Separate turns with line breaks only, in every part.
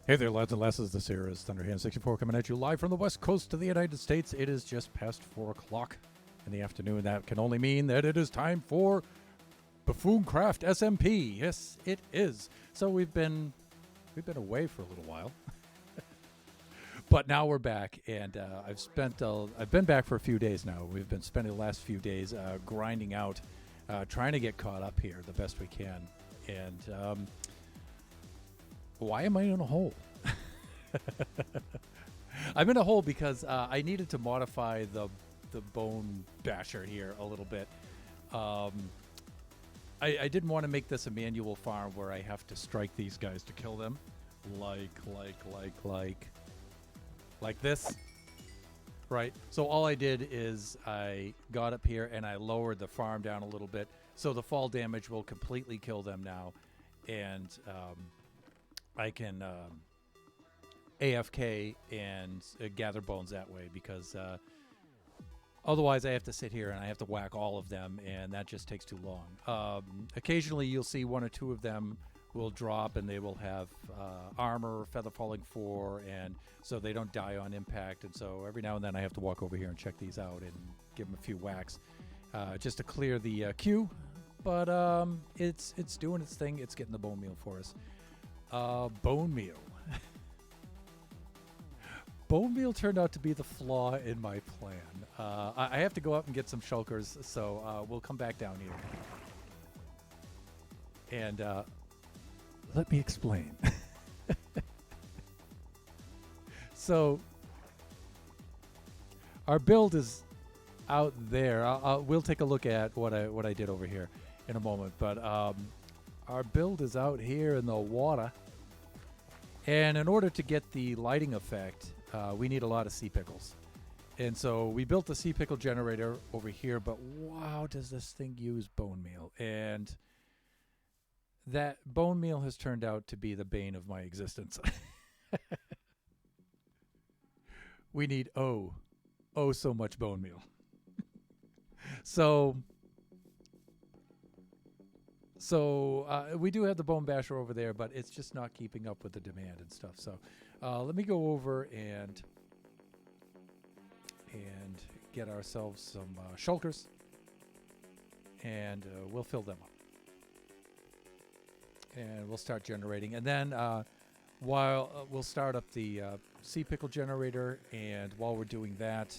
Hey there, lads and lasses. This here is Thunderhand64 coming at you live from the west coast of the United States. It is just past 4 o'clock in the afternoon. That can only mean that it is time for Buffooncraft SMP. Yes, it is. So we've been away for a little while, but now we're back, and I've been back for a few days now. We've been spending the last few days grinding out, trying to get caught up here the best we can, and why am I in a hole? I'm in a hole because I needed to modify the bone basher here a little bit. I didn't want to make this a manual farm where I have to strike these guys to kill them, like this, right? So all I did is I got up here and I lowered the farm down a little bit, so the fall damage will completely kill them now, and I can AFK and gather bones that way, because otherwise I have to sit here and I have to whack all of them, and that just takes too long. Occasionally you'll see one or two of them will drop, and they will have armor, feather falling 4, and so they don't die on impact, and so every now and then I have to walk over here and check these out and give them a few whacks just to clear the queue. But it's doing its thing. It's getting the bone meal for us. Bone meal. Bone meal turned out to be the flaw in my plan. I have to go up and get some shulkers, so we'll come back down here. And let me explain. So our build is out there. We'll take a look at what I did over here in a moment, but our build is out here in the water, and in order to get the lighting effect, we need a lot of sea pickles. And so we built the sea pickle generator over here, but wow, does this thing use bone meal. And that bone meal has turned out to be the bane of my existence. We need oh so much bone meal. So we do have the bone basher over there, but it's just not keeping up with the demand and stuff. So let me go over and get ourselves some shulkers, and we'll fill them up, and we'll start generating. And then while we'll start up the sea pickle generator, and while we're doing that,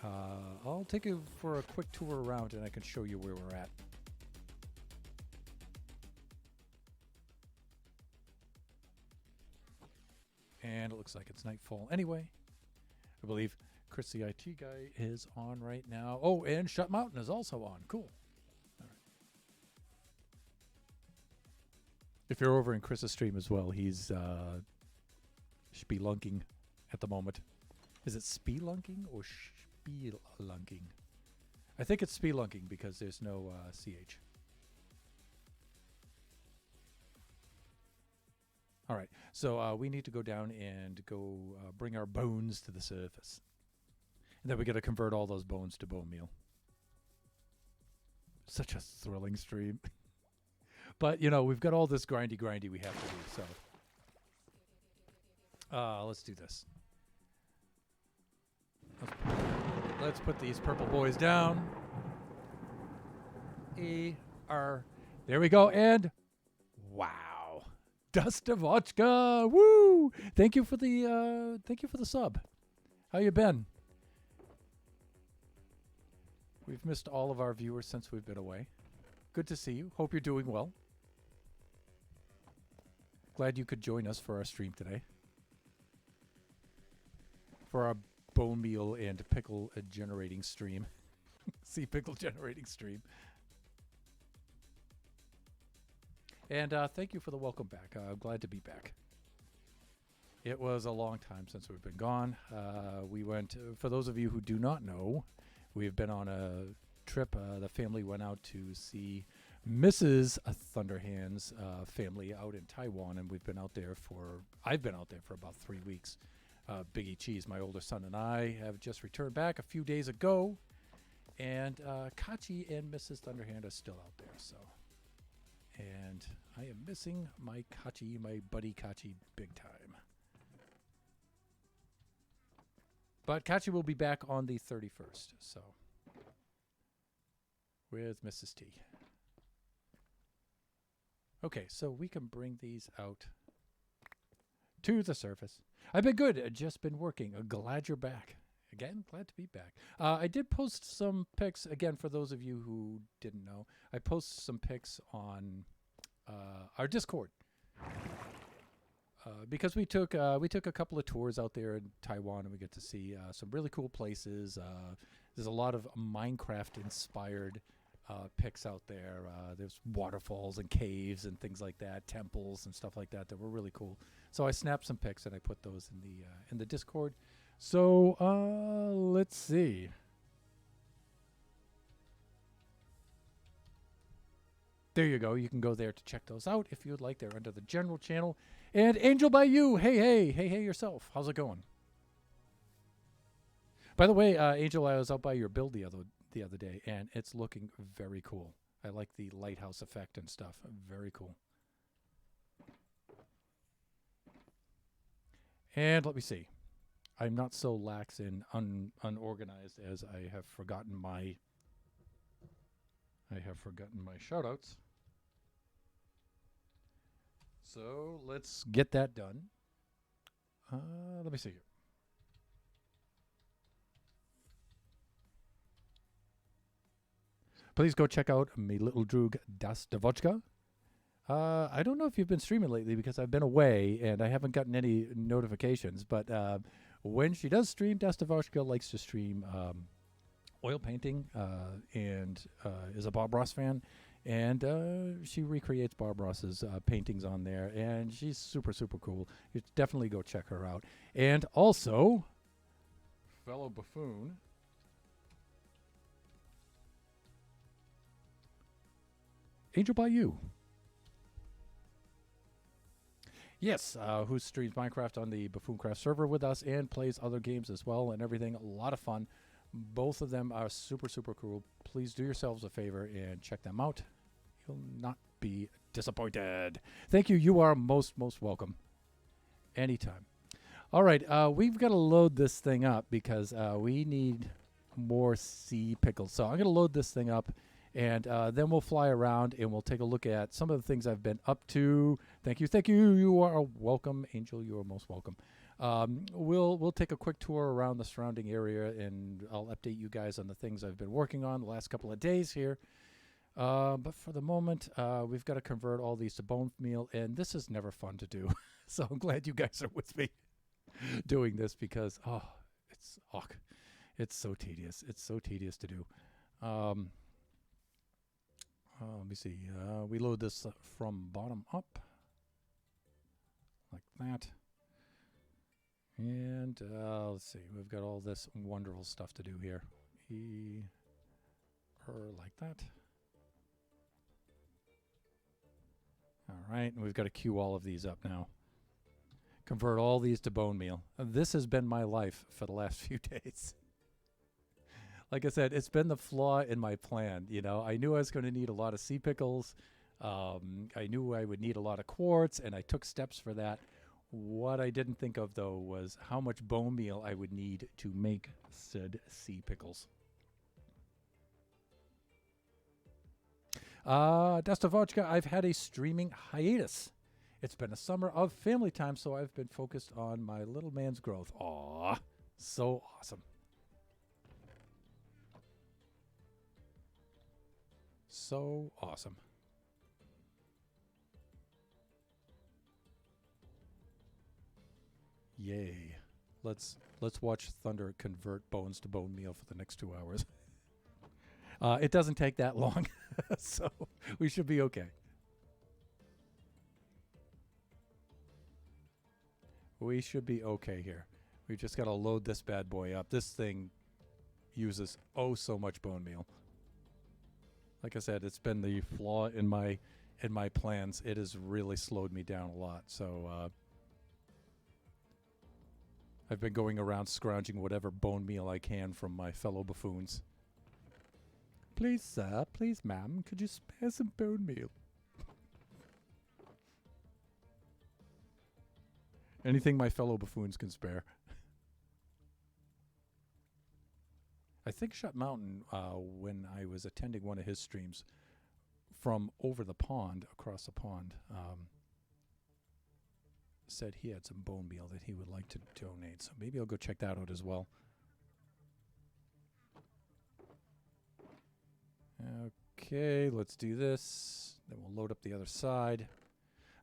I'll take you for a quick tour around, and I can show you where we're at. And it looks like it's nightfall anyway. I believe Chris, the IT guy, is on right now. Oh, and Shut Mountain is also on. Cool. All right. If you're over in Chris's stream as well, he's spelunking at the moment. Is it spelunking or spelunking? I think it's spelunking because there's no CH. All right, so we need to go down and go bring our bones to the surface. And then we got to convert all those bones to bone meal. Such a thrilling stream. But, you know, we've got all this grindy we have to do, so. Let's do this. Let's put these purple boys down. E-R. There we go, and wow. Dustovochka, woo! Thank you for the sub. How you been? We've missed all of our viewers since we've been away. Good to see you. Hope you're doing well. Glad you could join us for our stream today. For our bone meal and pickle generating stream. Sea pickle generating stream. And thank you for the welcome back. I'm glad to be back. It was a long time since we've been gone. We went, for those of you who do not know, we've been on a trip. The family went out to see Mrs. Thunderhand's family out in Taiwan, and I've been out there for about 3 weeks. Biggie Cheese, my older son, and I have just returned back a few days ago, and Kachi and Mrs. Thunderhand are still out there, so. And I am missing my Kachi, my buddy Kachi, big time. But Kachi will be back on the 31st, so. Where's Mrs. T? Okay, so we can bring these out to the surface. I've been good. I've just been working. Glad you're back. Again, glad to be back. I did post some pics, again, for those of you who didn't know. I posted some pics on our Discord. Because we took a couple of tours out there in Taiwan, and we get to see some really cool places. There's a lot of Minecraft-inspired pics out there. There's waterfalls and caves and things like that, temples and stuff like that were really cool. So I snapped some pics and I put those in the Discord. So let's see. There you go. You can go there to check those out if you would like. They're under the general channel. And Angel by You. Hey yourself. How's it going? By the way, Angel, I was out by your build the other day, and it's looking very cool. I like the lighthouse effect and stuff. Very cool. And let me see. I'm not so lax and unorganized as I have forgotten my shoutouts. So let's get that done. Let me see here. Please go check out me little droog Das Devochka. I don't know if you've been streaming lately because I've been away and I haven't gotten any notifications. But when she does stream, Das Devochka likes to stream oil painting and is a Bob Ross fan. And she recreates Bob Ross's paintings on there. And she's super, super cool. You definitely go check her out. And also, fellow buffoon, Angel by You. Yes, who streams Minecraft on the Buffooncraft server with us and plays other games as well and everything. A lot of fun. Both of them are super, super cool. Please do yourselves a favor and check them out. You'll not be disappointed. Thank you. You are most welcome. Anytime. All right, we've got to load this thing up because we need more sea pickles. So I'm going to load this thing up. And then we'll fly around and we'll take a look at some of the things I've been up to. Thank you. You are welcome, Angel. You are most welcome. We'll take a quick tour around the surrounding area, and I'll update you guys on the things I've been working on the last couple of days here. But for the moment, we've got to convert all these to bone meal, and this is never fun to do. So I'm glad you guys are with me doing this because it's so tedious. It's so tedious to do. Let me see. We load this from bottom up, like that. And let's see. We've got all this wonderful stuff to do here. Like that. All right. And we've got to queue all of these up now. Convert all these to bone meal. This has been my life for the last few days. Like I said, it's been the flaw in my plan. You know, I knew I was going to need a lot of sea pickles. I knew I would need a lot of quartz, and I took steps for that. What I didn't think of, though, was how much bone meal I would need to make said sea pickles. Dostovodka, I've had a streaming hiatus. It's been a summer of family time, so I've been focused on my little man's growth. Aw, so awesome. So awesome. Yay. Let's watch Thunder convert bones to bone meal for the next 2 hours. It doesn't take that long, so we should be okay. We should be okay here. We just got to load this bad boy up. This thing uses so much bone meal. Like I said, it's been the flaw in my plans. It has really slowed me down a lot. So I've been going around scrounging whatever bone meal I can from my fellow buffoons. Please, sir, please, ma'am, could you spare some bone meal? Anything my fellow buffoons can spare. I think Shut Mountain, when I was attending one of his streams from over the pond, across the pond, said he had some bone meal that he would like to donate. So maybe I'll go check that out as well. Okay, let's do this. Then we'll load up the other side.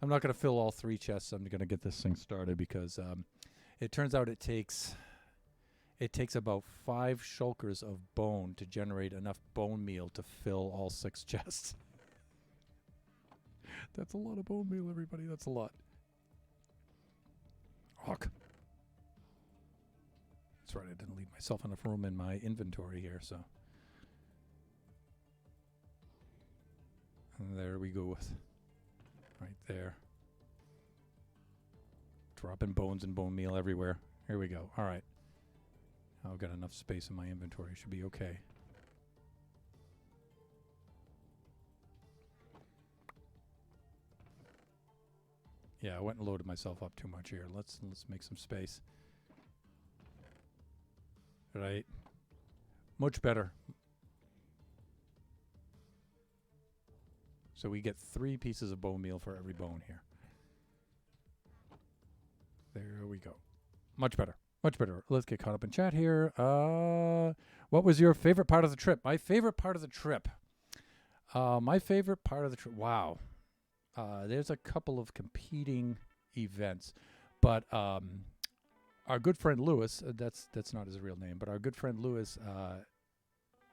I'm not going to fill all 3 chests. I'm going to get this thing started because it turns out it takes about 5 shulkers of bone to generate enough bone meal to fill all 6 chests. That's a lot of bone meal, everybody. That's a lot. Hawk. That's right. I didn't leave myself enough room in my inventory here, so. And there we go with right there. Dropping bones and bone meal everywhere. Here we go. All right. I've got enough space in my inventory. Should be okay. Yeah, I went and loaded myself up too much here. Let's make some space. Right. Much better. So we get 3 pieces of bone meal for every bone here. There we go. Much better. Much better. Let's get caught up in chat here. What was your favorite part of the trip? My favorite part of the trip. Wow. There's a couple of competing events, but our good friend Lewis, that's not his real name, but our good friend Lewis,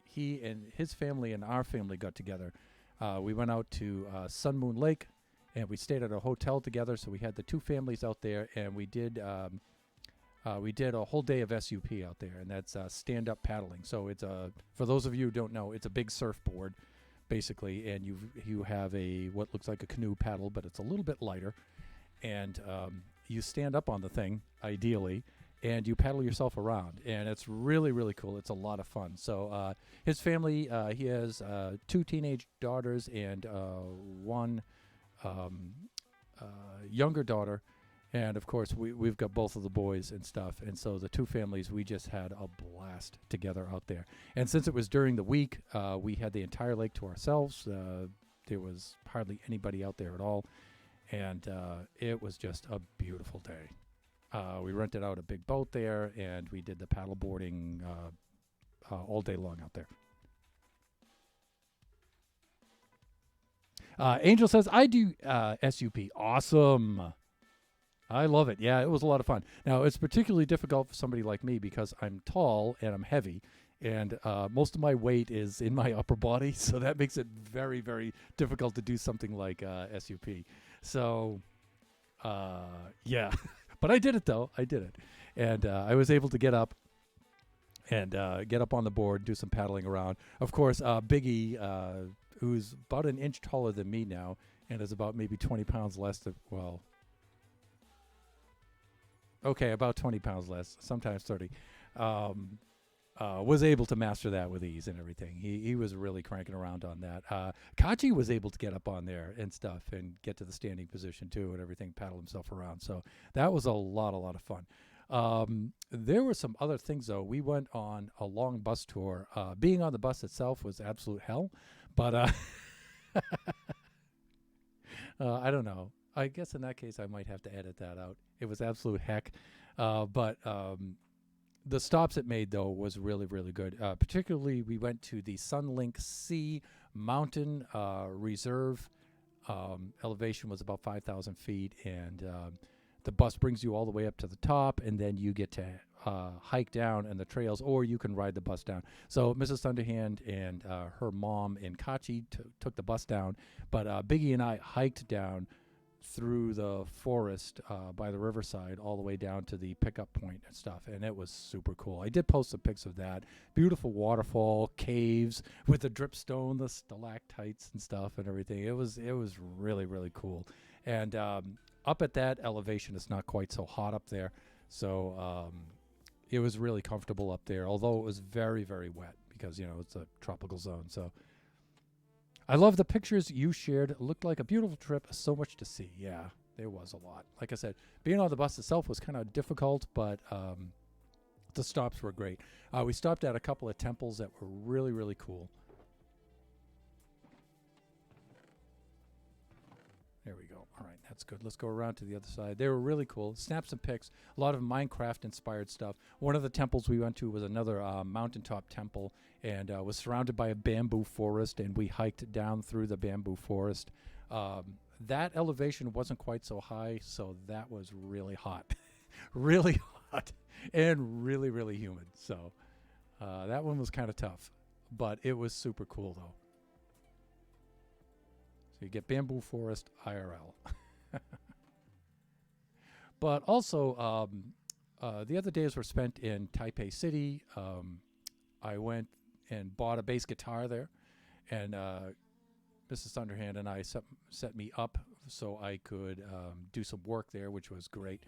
he and his family and our family got together. We went out to Sun Moon Lake, and we stayed at a hotel together. So we had the 2 families out there, and we did a whole day of SUP out there, and that's stand-up paddling. So it's for those of you who don't know, it's a big surfboard, basically, and you have what looks like a canoe paddle, but it's a little bit lighter, and you stand up on the thing, ideally, and you paddle yourself around, and it's really, really cool. It's a lot of fun. So his family, he has 2 teenage daughters and 1 younger daughter, and of course we've got both of the boys and stuff, and so the 2 families, we just had a blast together out there. And since it was during the week, we had the entire lake to ourselves. There was hardly anybody out there at all, and it was just a beautiful day. We rented out a big boat there, and we did the paddle boarding all day long out there. Angel says, I do SUP. Awesome. I love it. Yeah, it was a lot of fun. Now, it's particularly difficult for somebody like me because I'm tall and I'm heavy, and most of my weight is in my upper body, so that makes it very, very difficult to do something like SUP. So, yeah. But I did it, though. I did it. And I was able to get up and get up on the board, do some paddling around. Of course, Biggie, who's about an inch taller than me now and is about maybe 20 pounds less about 20 pounds less, sometimes 30, was able to master that with ease and everything. He was really cranking around on that. Kachi was able to get up on there and stuff and get to the standing position too and everything, paddle himself around. So that was a lot of fun. There were some other things, though. We went on a long bus tour. Being on the bus itself was absolute hell, but I don't know. I guess in that case, I might have to edit that out. It was absolute heck. But the stops it made, though, was really, really good. Particularly, we went to the Sunlink C Mountain Reserve. Elevation was about 5,000 feet, and the bus brings you all the way up to the top, and then you get to hike down in the trails, or you can ride the bus down. So Mrs. Thunderhand and her mom and Kachi took the bus down, but Biggie and I hiked down through the forest by the riverside all the way down to the pickup point and stuff, and it was super cool. I did post some pics of that. Beautiful waterfall, caves with the dripstone, the stalactites and stuff and everything. It was really, really cool. And up at that elevation, it's not quite so hot up there, so it was really comfortable up there, although it was very, very wet because, it's a tropical zone. So I love the pictures you shared. It looked like a beautiful trip. So much to see. Yeah, There was a lot. Like I said, being on the bus itself was kind of difficult, but the stops were great. We stopped at a couple of temples that were really, really cool. There we go. All right, that's good. Let's go around to the other side. They were really cool. Snaps and pics. A lot of Minecraft-inspired stuff. One of the temples we went to was another mountaintop temple, and was surrounded by a bamboo forest, and we hiked down through the bamboo forest. That elevation wasn't quite so high, so that was really hot. Really hot and really, really humid. So that one was kind of tough, but it was super cool, though. So you get bamboo forest IRL. But also, the other days were spent in Taipei City. I went and bought a bass guitar there, and Mrs. Thunderhand and I set me up so I could do some work there, which was great.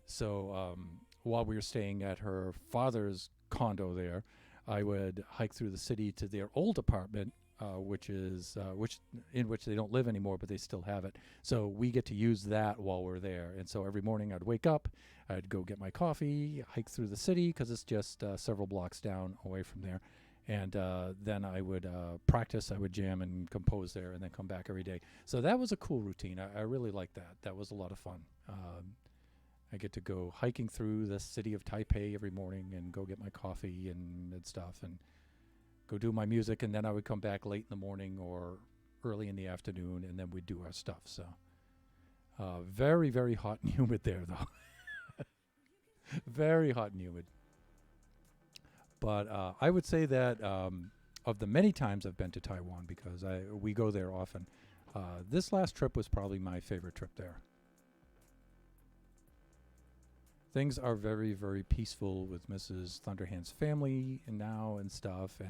So while we were staying at her father's condo there, I would hike through the city to their old apartment, which in which they don't live anymore, but they still have it. So we get to use that while we're there. And so every morning I'd wake up, I'd go get my coffee, hike through the city because it's just several blocks down away from there. And then I would practice, I would jam and compose there, and then come back every day. So that was a cool routine. I really liked that. That was a lot of fun. I get to go hiking through the city of Taipei every morning and go get my coffee and stuff and go do my music. And then I would come back late in the morning or early in the afternoon, and then we'd do our stuff. So very, very hot and humid there, though. Very hot and humid. But I would say that of the many times I've been to Taiwan, because we go there often, this last trip was probably my favorite trip there. Things are very, very peaceful with Mrs. Thunderhand's family now and stuff,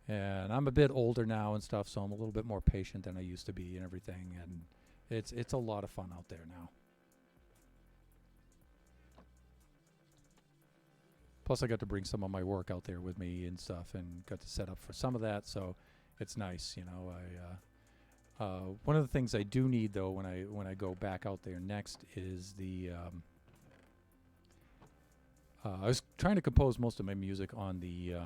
and I'm a bit older now and stuff, so I'm a little bit more patient than I used to be and everything, and it's a lot of fun out there now. Plus, I got to bring some of my work out there with me and stuff, and got to set up for some of that. So, it's nice, you know. One of the things I do need, though, when I go back out there next is the. I was trying to compose most of my music on the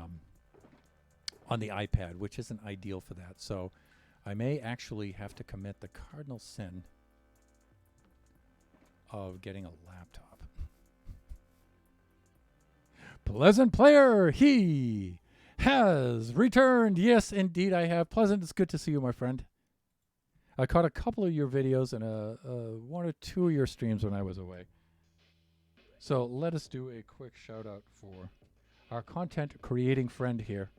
iPad, which isn't ideal for that. So, I may actually have to commit the cardinal sin of getting a laptop. Pleasant Player, he has returned. Yes, indeed, I have. Pleasant, it's good to see you, my friend. I caught a couple of your videos and one or two of your streams when I was away. So let us do a quick shout out for our content creating friend here.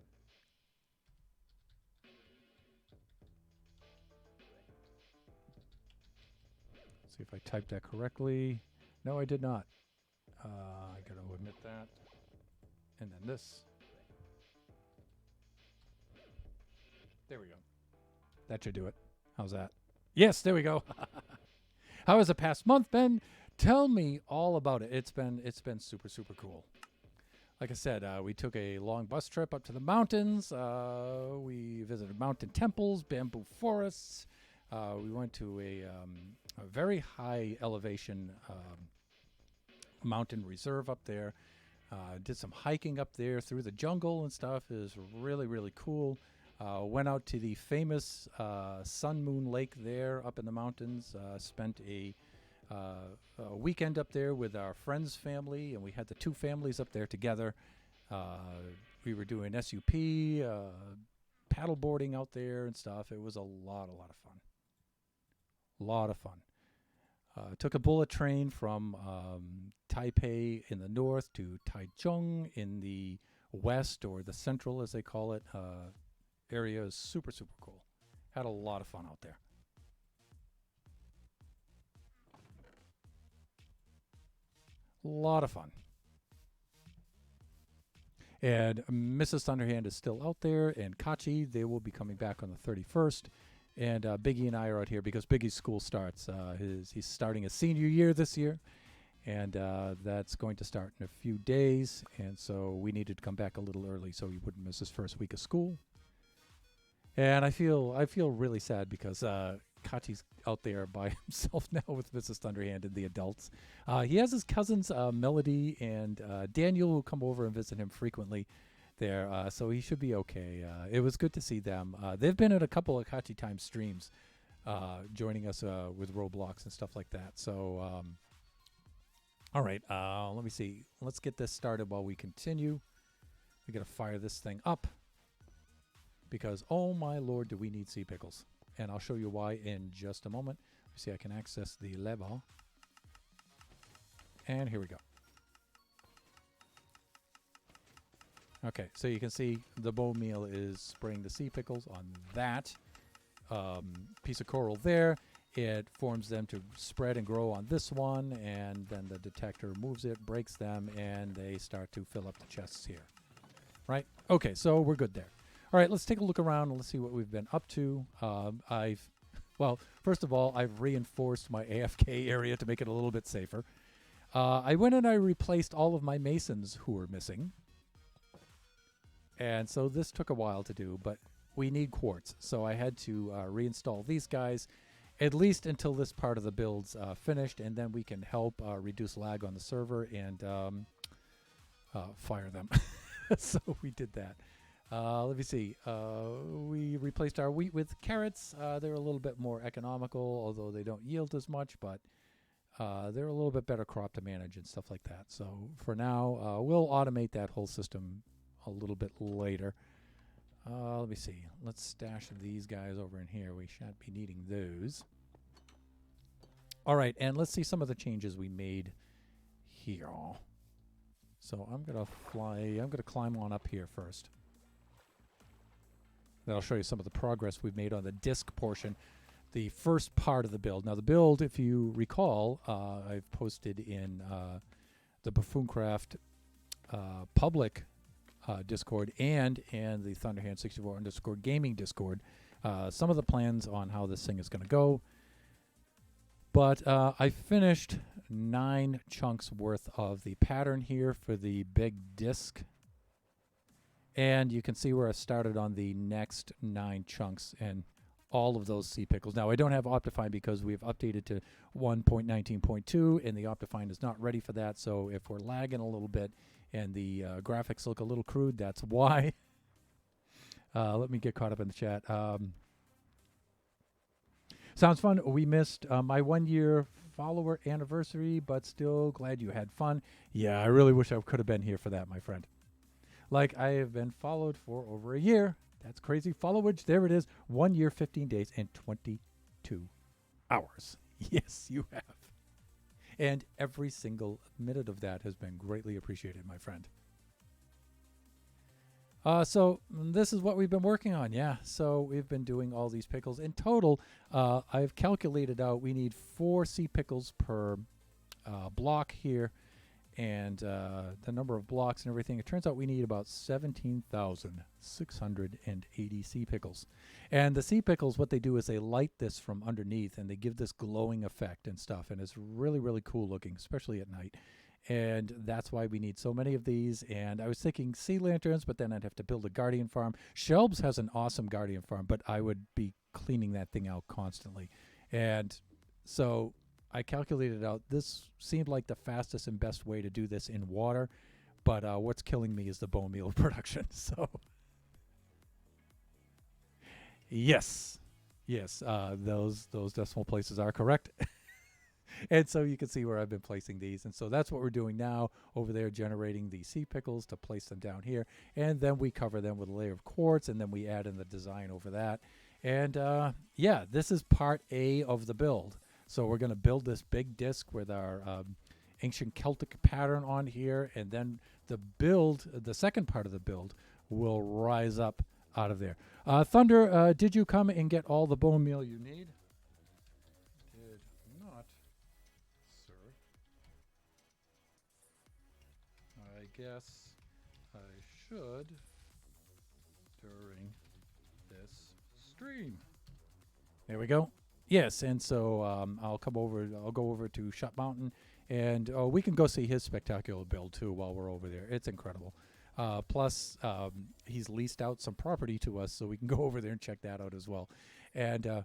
Let's see if I typed that correctly. No, I did not. I gotta admit that. And then this. There we go. That should do it. How's that? Yes, there we go. How has the past month been? Tell me all about it. It's been super, super cool. Like I said, we took a long bus trip up to the mountains. We visited mountain temples, bamboo forests. We went to a very high elevation mountain reserve up there. Did some hiking up there through the jungle and stuff. It was really, really cool. Went out to the famous Sun Moon Lake there up in the mountains. Spent a weekend up there with our friend's family, and we had the two families up there together. We were doing SUP, paddleboarding out there and stuff. It was a lot of fun. A lot of fun. Took a bullet train from Taipei in the north to Taichung in the west, or the central as they call it. Area is super, super cool. Had a lot of fun out there. A lot of fun. And Mrs. Thunderhand is still out there, and Kachi, they will be coming back on the 31st. And Biggie and I are out here because Biggie's school starts. He's starting his senior year this year, and that's going to start in a few days. And so we needed to come back a little early so he wouldn't miss his first week of school. And I feel really sad because Kachi's out there by himself now with Mrs. Thunderhand and the adults. He has his cousins Melody and Daniel who come over and visit him frequently there, so he should be okay. It was good to see them. They've been at a couple of Kachi Time streams, joining us with Roblox and stuff like that. So, all right, let me see. Let's get this started while we continue. We got to fire this thing up because, oh my lord, do we need sea pickles. And I'll show you why in just a moment. See, I can access the lever. And here we go. Okay, so you can see the bone meal is spraying the sea pickles on that piece of coral there. It forms them to spread and grow on this one, and then the detector moves it, breaks them, and they start to fill up the chests here. Right? Okay, so we're good there. All right, let's take a look around and let's see what we've been up to. Well, first of all, I've reinforced my AFK area to make it a little bit safer. I went and I replaced all of my masons who were missing. And so this took a while to do, but we need quartz. So I had to reinstall these guys, at least until this part of the build's finished, and then we can help reduce lag on the server and fire them. So we did that. Let me see. We replaced our wheat with carrots. They're a little bit more economical, although they don't yield as much, but they're a little bit better crop to manage and stuff like that. So for now, we'll automate that whole system a little bit later. Let me see. Let's stash these guys over in here. We shan't be needing those. All right, and let's see some of the changes we made here. So I'm going to climb on up here first. Then I'll show you some of the progress we've made on the disc portion, the first part of the build. Now the build, if you recall, I've posted in the Buffooncraft public Discord and in the Thunderhand64_ gaming Discord, some of the plans on how this thing is going to go. But I finished 9 chunks worth of the pattern here for the big disc. And you can see where I started on the next 9 chunks and all of those sea pickles. Now, I don't have Optifine because we've updated to 1.19.2, and the Optifine is not ready for that. So if we're lagging a little bit and the graphics look a little crude, that's why. Let me get caught up in the chat. Sounds fun. We missed my 1-year follower anniversary, but still glad you had fun. Yeah, I really wish I could have been here for that, my friend. Like, I have been followed for over a year. That's crazy. Followage, there it is. 1 year, 15 days, and 22 hours. Yes, you have. And every single minute of that has been greatly appreciated, my friend. So this is what we've been working on, yeah. So we've been doing all these pickles. In total, I've calculated out we need 4 sea pickles per block here. And the number of blocks and everything, it turns out we need about 17,680 sea pickles. And the sea pickles, what they do is they light this from underneath and they give this glowing effect and stuff. And it's really, really cool looking, especially at night. And that's why we need so many of these. And I was thinking sea lanterns, but then I'd have to build a guardian farm. Shelbs has an awesome guardian farm, but I would be cleaning that thing out constantly. And so I calculated out this seemed like the fastest and best way to do this in water, but what's killing me is the bone meal production. So yes, those decimal places are correct. And so you can see where I've been placing these. And so that's what we're doing now over there, generating the sea pickles to place them down here. And then we cover them with a layer of quartz, and then we add in the design over that. And yeah, this is part A of the build. So we're going to build this big disc with our ancient Celtic pattern on here, and then the second part of the build will rise up out of there. Thunder, did you come and get all the bone meal you need? Did not, sir. I guess I should during this stream. There we go. Yes, and so I'll go over to Shut Mountain, and we can go see his spectacular build too while we're over there. It's incredible. Plus, he's leased out some property to us, so we can go over there and check that out as well. And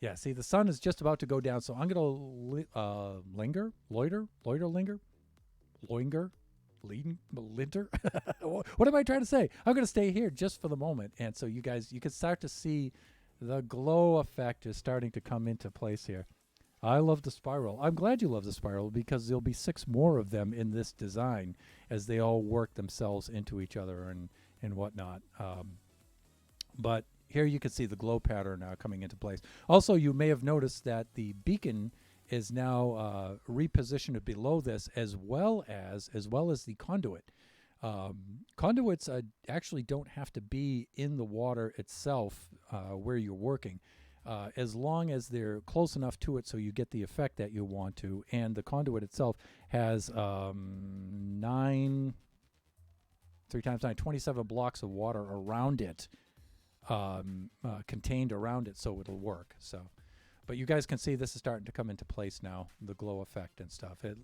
Yeah, see, the sun is just about to go down, so I'm going to longer, linter. What am I trying to say? I'm going to stay here just for the moment. And so you guys, you can start to see the glow effect is starting to come into place here. I love the spiral. I'm glad you love the spiral because there'll be 6 more of them in this design as they all work themselves into each other and whatnot. But here you can see the glow pattern coming into place. Also, you may have noticed that the beacon is now repositioned below this, as well as the conduit. Conduits actually don't have to be in the water itself where you're working, as long as they're close enough to it so you get the effect that you want to. And the conduit itself has 27 blocks of water around it, contained around it, so it'll work. So, but you guys can see this is starting to come into place now, the glow effect and stuff. You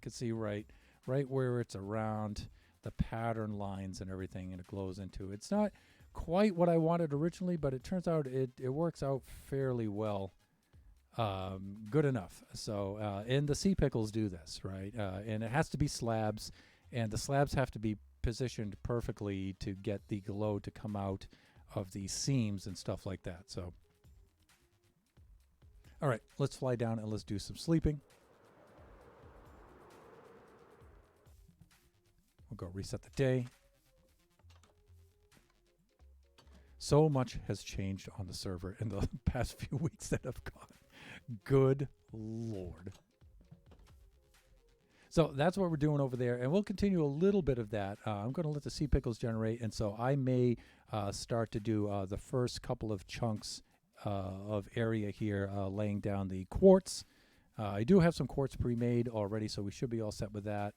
can see right where it's around the pattern lines and everything, and it glows into. It's not quite what I wanted originally, but it turns out it works out fairly well. Good enough. So, and the sea pickles do this, right? And it has to be slabs, and the slabs have to be positioned perfectly to get the glow to come out of the seams and stuff like that. So, all right, let's fly down and let's do some sleeping. We'll go reset the day. So much has changed on the server in the past few weeks that have gone. Good Lord. So that's what we're doing over there, and we'll continue a little bit of that. I'm going to let the sea pickles generate, and so I may start to do the first couple of chunks of area here, laying down the quartz. I do have some quartz pre-made already, so we should be all set with that.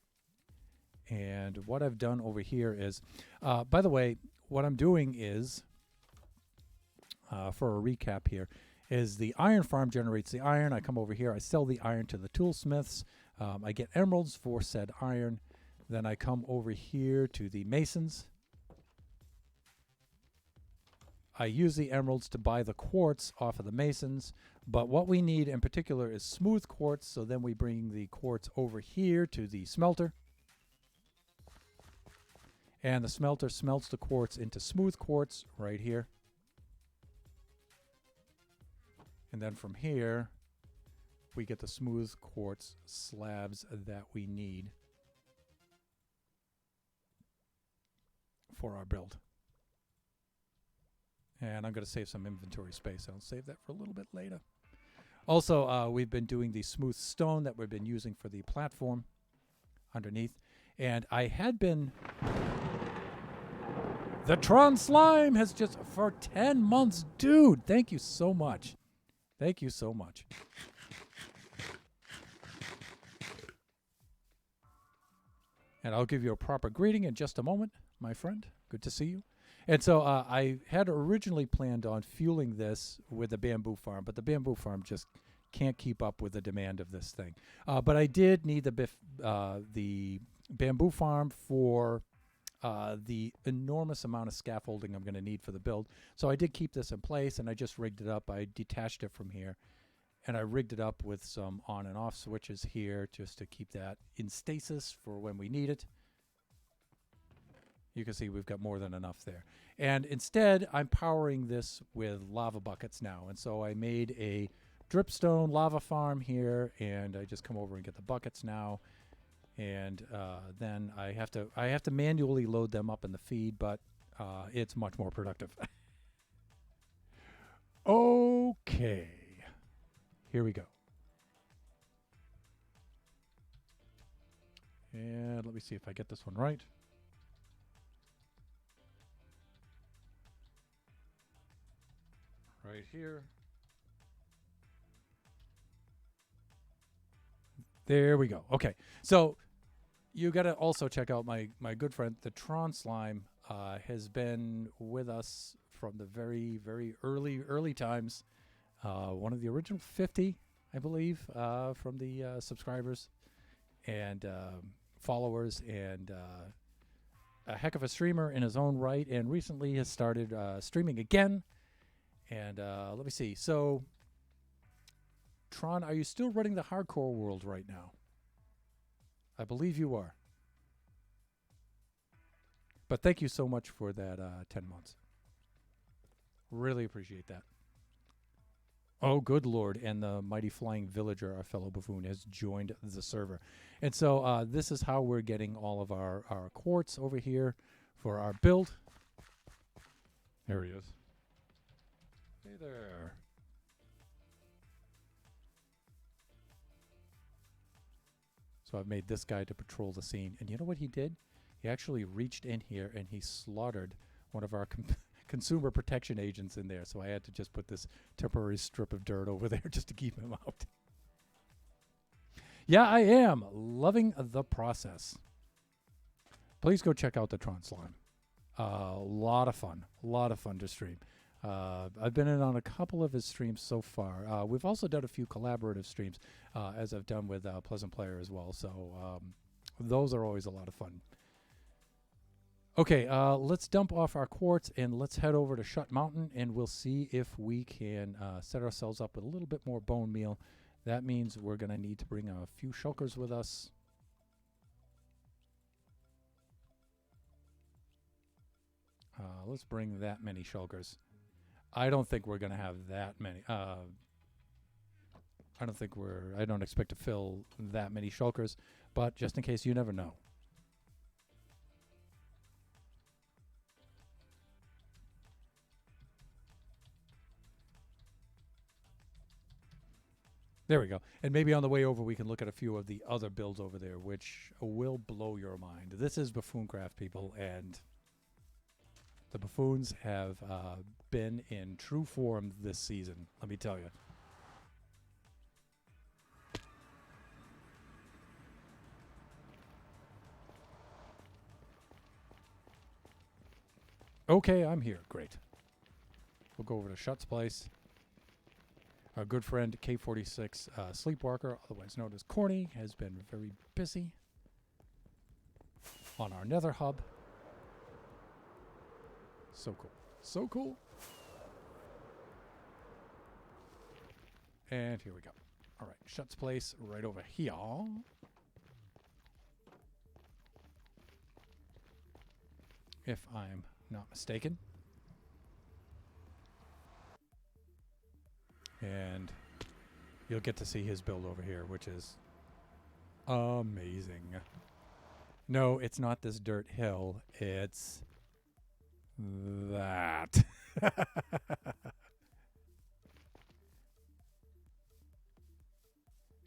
And what I've done over here is, by the way, what I'm doing is, for a recap here, is the iron farm generates the iron. I come over here, I sell the iron to the toolsmiths. I get emeralds for said iron. Then I come over here to the masons. I use the emeralds to buy the quartz off of the masons. But what we need in particular is smooth quartz. So then we bring the quartz over here to the smelter. And the smelter smelts the quartz into smooth quartz right here. And then from here, we get the smooth quartz slabs that we need for our build. And I'm going to save some inventory space. I'll save that for a little bit later. Also, we've been doing the smooth stone that we've been using for the platform underneath. And I had been... The Tron Slime has just, for 10 months, dude, thank you so much. Thank you so much. And I'll give you a proper greeting in just a moment, my friend. Good to see you. And so I had originally planned on fueling this with a bamboo farm, but the bamboo farm just can't keep up with the demand of this thing. But I did need the bamboo farm for the enormous amount of scaffolding I'm going to need for the build. So I did keep this in place, and I just rigged it up. I detached it from here, and I rigged it up with some on and off switches here just to keep that in stasis for when we need it. You can see we've got more than enough there. And instead, I'm powering this with lava buckets now. And so I made a dripstone lava farm here, and I just come over and get the buckets now. And then I have to manually load them up in the feed, but it's much more productive. Okay, here we go. And let me see if I get this one right. Right here. There we go. Okay, so you got to also check out my good friend, the Tron Slime, has been with us from the very, very early times. One of the original 50, I believe, from the subscribers and followers, and a heck of a streamer in his own right, and recently has started streaming again. And let me see. So, Tron, are you still running the hardcore world right now? I believe you are. But thank you so much for that 10 months. Really appreciate that. Oh, good Lord. And the mighty flying villager, our fellow buffoon, has joined the server. And so this is how we're getting all of our quartz over here for our build. There he is. Hey there. So I've made this guy to patrol the scene. And you know what he did? He actually reached in here and he slaughtered one of our consumer protection agents in there. So I had to just put this temporary strip of dirt over there just to keep him out. Yeah, I am loving the process. Please go check out the Tron Slime. A lot of fun to stream. I've been in on a couple of his streams so far. We've also done a few collaborative streams, as I've done with Pleasant Player as well. So those are always a lot of fun. Okay, let's dump off our quartz and let's head over to Shut Mountain, and we'll see if we can set ourselves up with a little bit more bone meal. That means we're going to need to bring a few shulkers with us. Let's bring that many shulkers. I don't think we're going to have that many. I don't expect to fill that many shulkers, but just in case, you never know. There we go. And maybe on the way over, we can look at a few of the other builds over there, which will blow your mind. This is Buffooncraft, people, and the buffoons have been in true form this season, let me tell you. Okay, I'm here. Great. We'll go over to Shut's place. Our good friend K46 Sleepwalker, otherwise known as Corny, has been very busy on our nether hub. So cool. So cool. And here we go. All right, Shut's place right over here. If I'm not mistaken. And you'll get to see his build over here, which is amazing. No, it's not this dirt hill. It's that.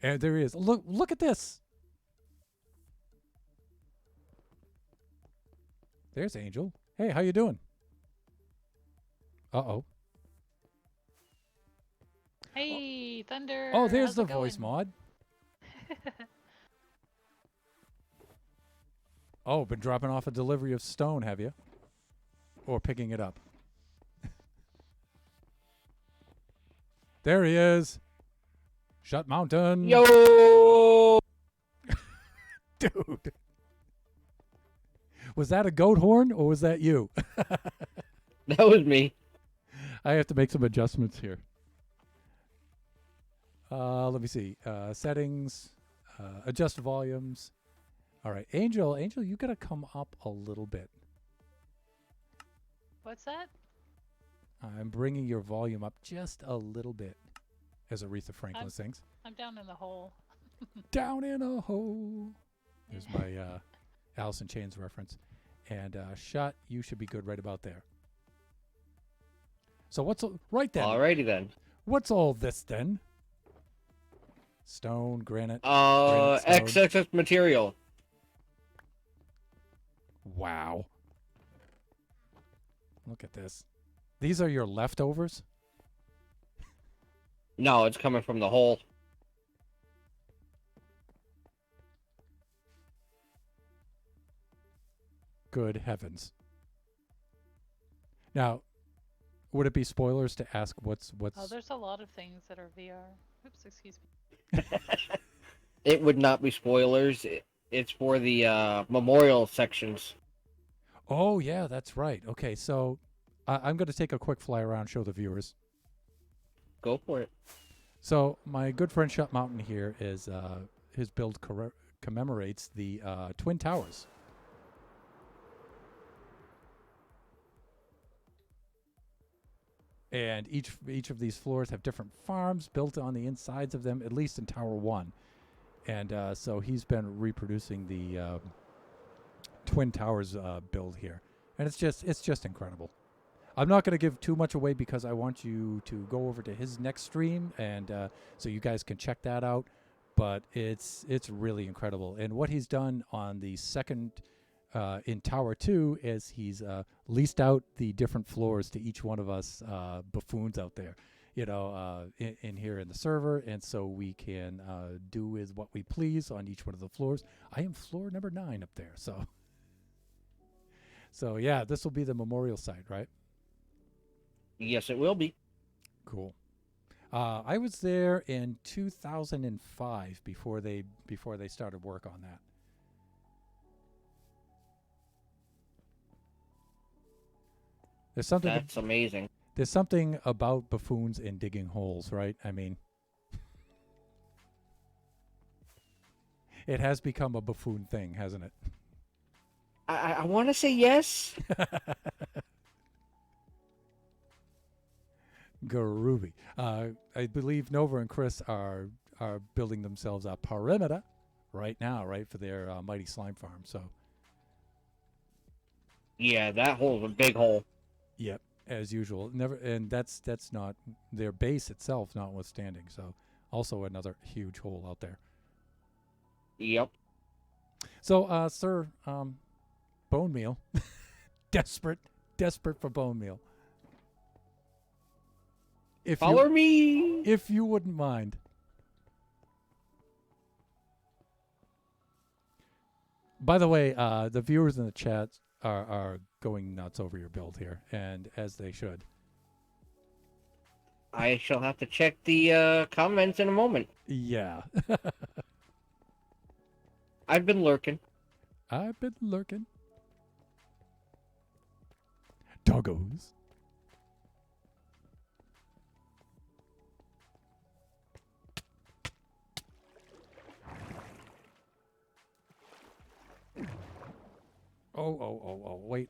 And there he is. Look at this. There's Angel. Hey, how you doing? Uh-oh.
Hey, Thunder.
Oh, there's
How's
the
it going?
voice mod. Oh, been dropping off a delivery of stone, have you? Or picking it up? There he is. Shut Mountain.
Yo!
Dude. Was that a goat horn or was that you?
That was me.
I have to make some adjustments here. Let me see. Settings. Adjust volumes. All right. Angel, you got to come up a little bit.
What's that?
I'm bringing your volume up just a little bit, as Aretha Franklin sings.
I'm down in the hole.
Down in a hole. There's my Alice in Chains reference. And Shut, you should be good right about there. So what's right then?
Alrighty then.
What's all this then? Stone, granite.
XXX material.
Wow. Look at this. These are your leftovers?
No, it's coming from the hole.
Good heavens. Now, would it be spoilers to ask what's...
Oh, there's a lot of things that are VR. Oops, excuse me.
It would not be spoilers. It's for the memorial sections.
Oh, yeah, that's right. Okay, so I'm going to take a quick fly around, show the viewers.
go for it.
So my good friend Shut Mountain here is his build commemorates the Twin Towers. And each of these floors have different farms built on the insides of them, at least in Tower 1. And so he's been reproducing the Twin Towers build here. And it's just incredible. I'm not going to give too much away because I want you to go over to his next stream, and so you guys can check that out. But it's really incredible. And what he's done on the second in Tower 2 is he's leased out the different floors to each one of us buffoons out there, in here in the server, and so we can do with what we please on each one of the floors. I am floor number 9 up there, so yeah, this will be the memorial site, right?
Yes, it will be.
Cool. I was there in 2005 before they started work on that.
That's amazing.
There's something about buffoons and digging holes, right? I mean, it has become a buffoon thing, hasn't it?
I want to say yes.
Groovy. I believe Nova and Chris are building themselves a perimeter right now, right, for their mighty slime farm. So.
Yeah, that hole's a big hole.
Yep, as usual. And that's not their base itself, notwithstanding. So, also another huge hole out there.
Yep.
So, sir, bone meal, desperate for bone meal.
Follow me,
if you wouldn't mind. By the way, the viewers in the chat are going nuts over your build here, and as they should.
I shall have to check the comments in a moment.
Yeah.
I've been lurking.
Doggos. Oh, wait.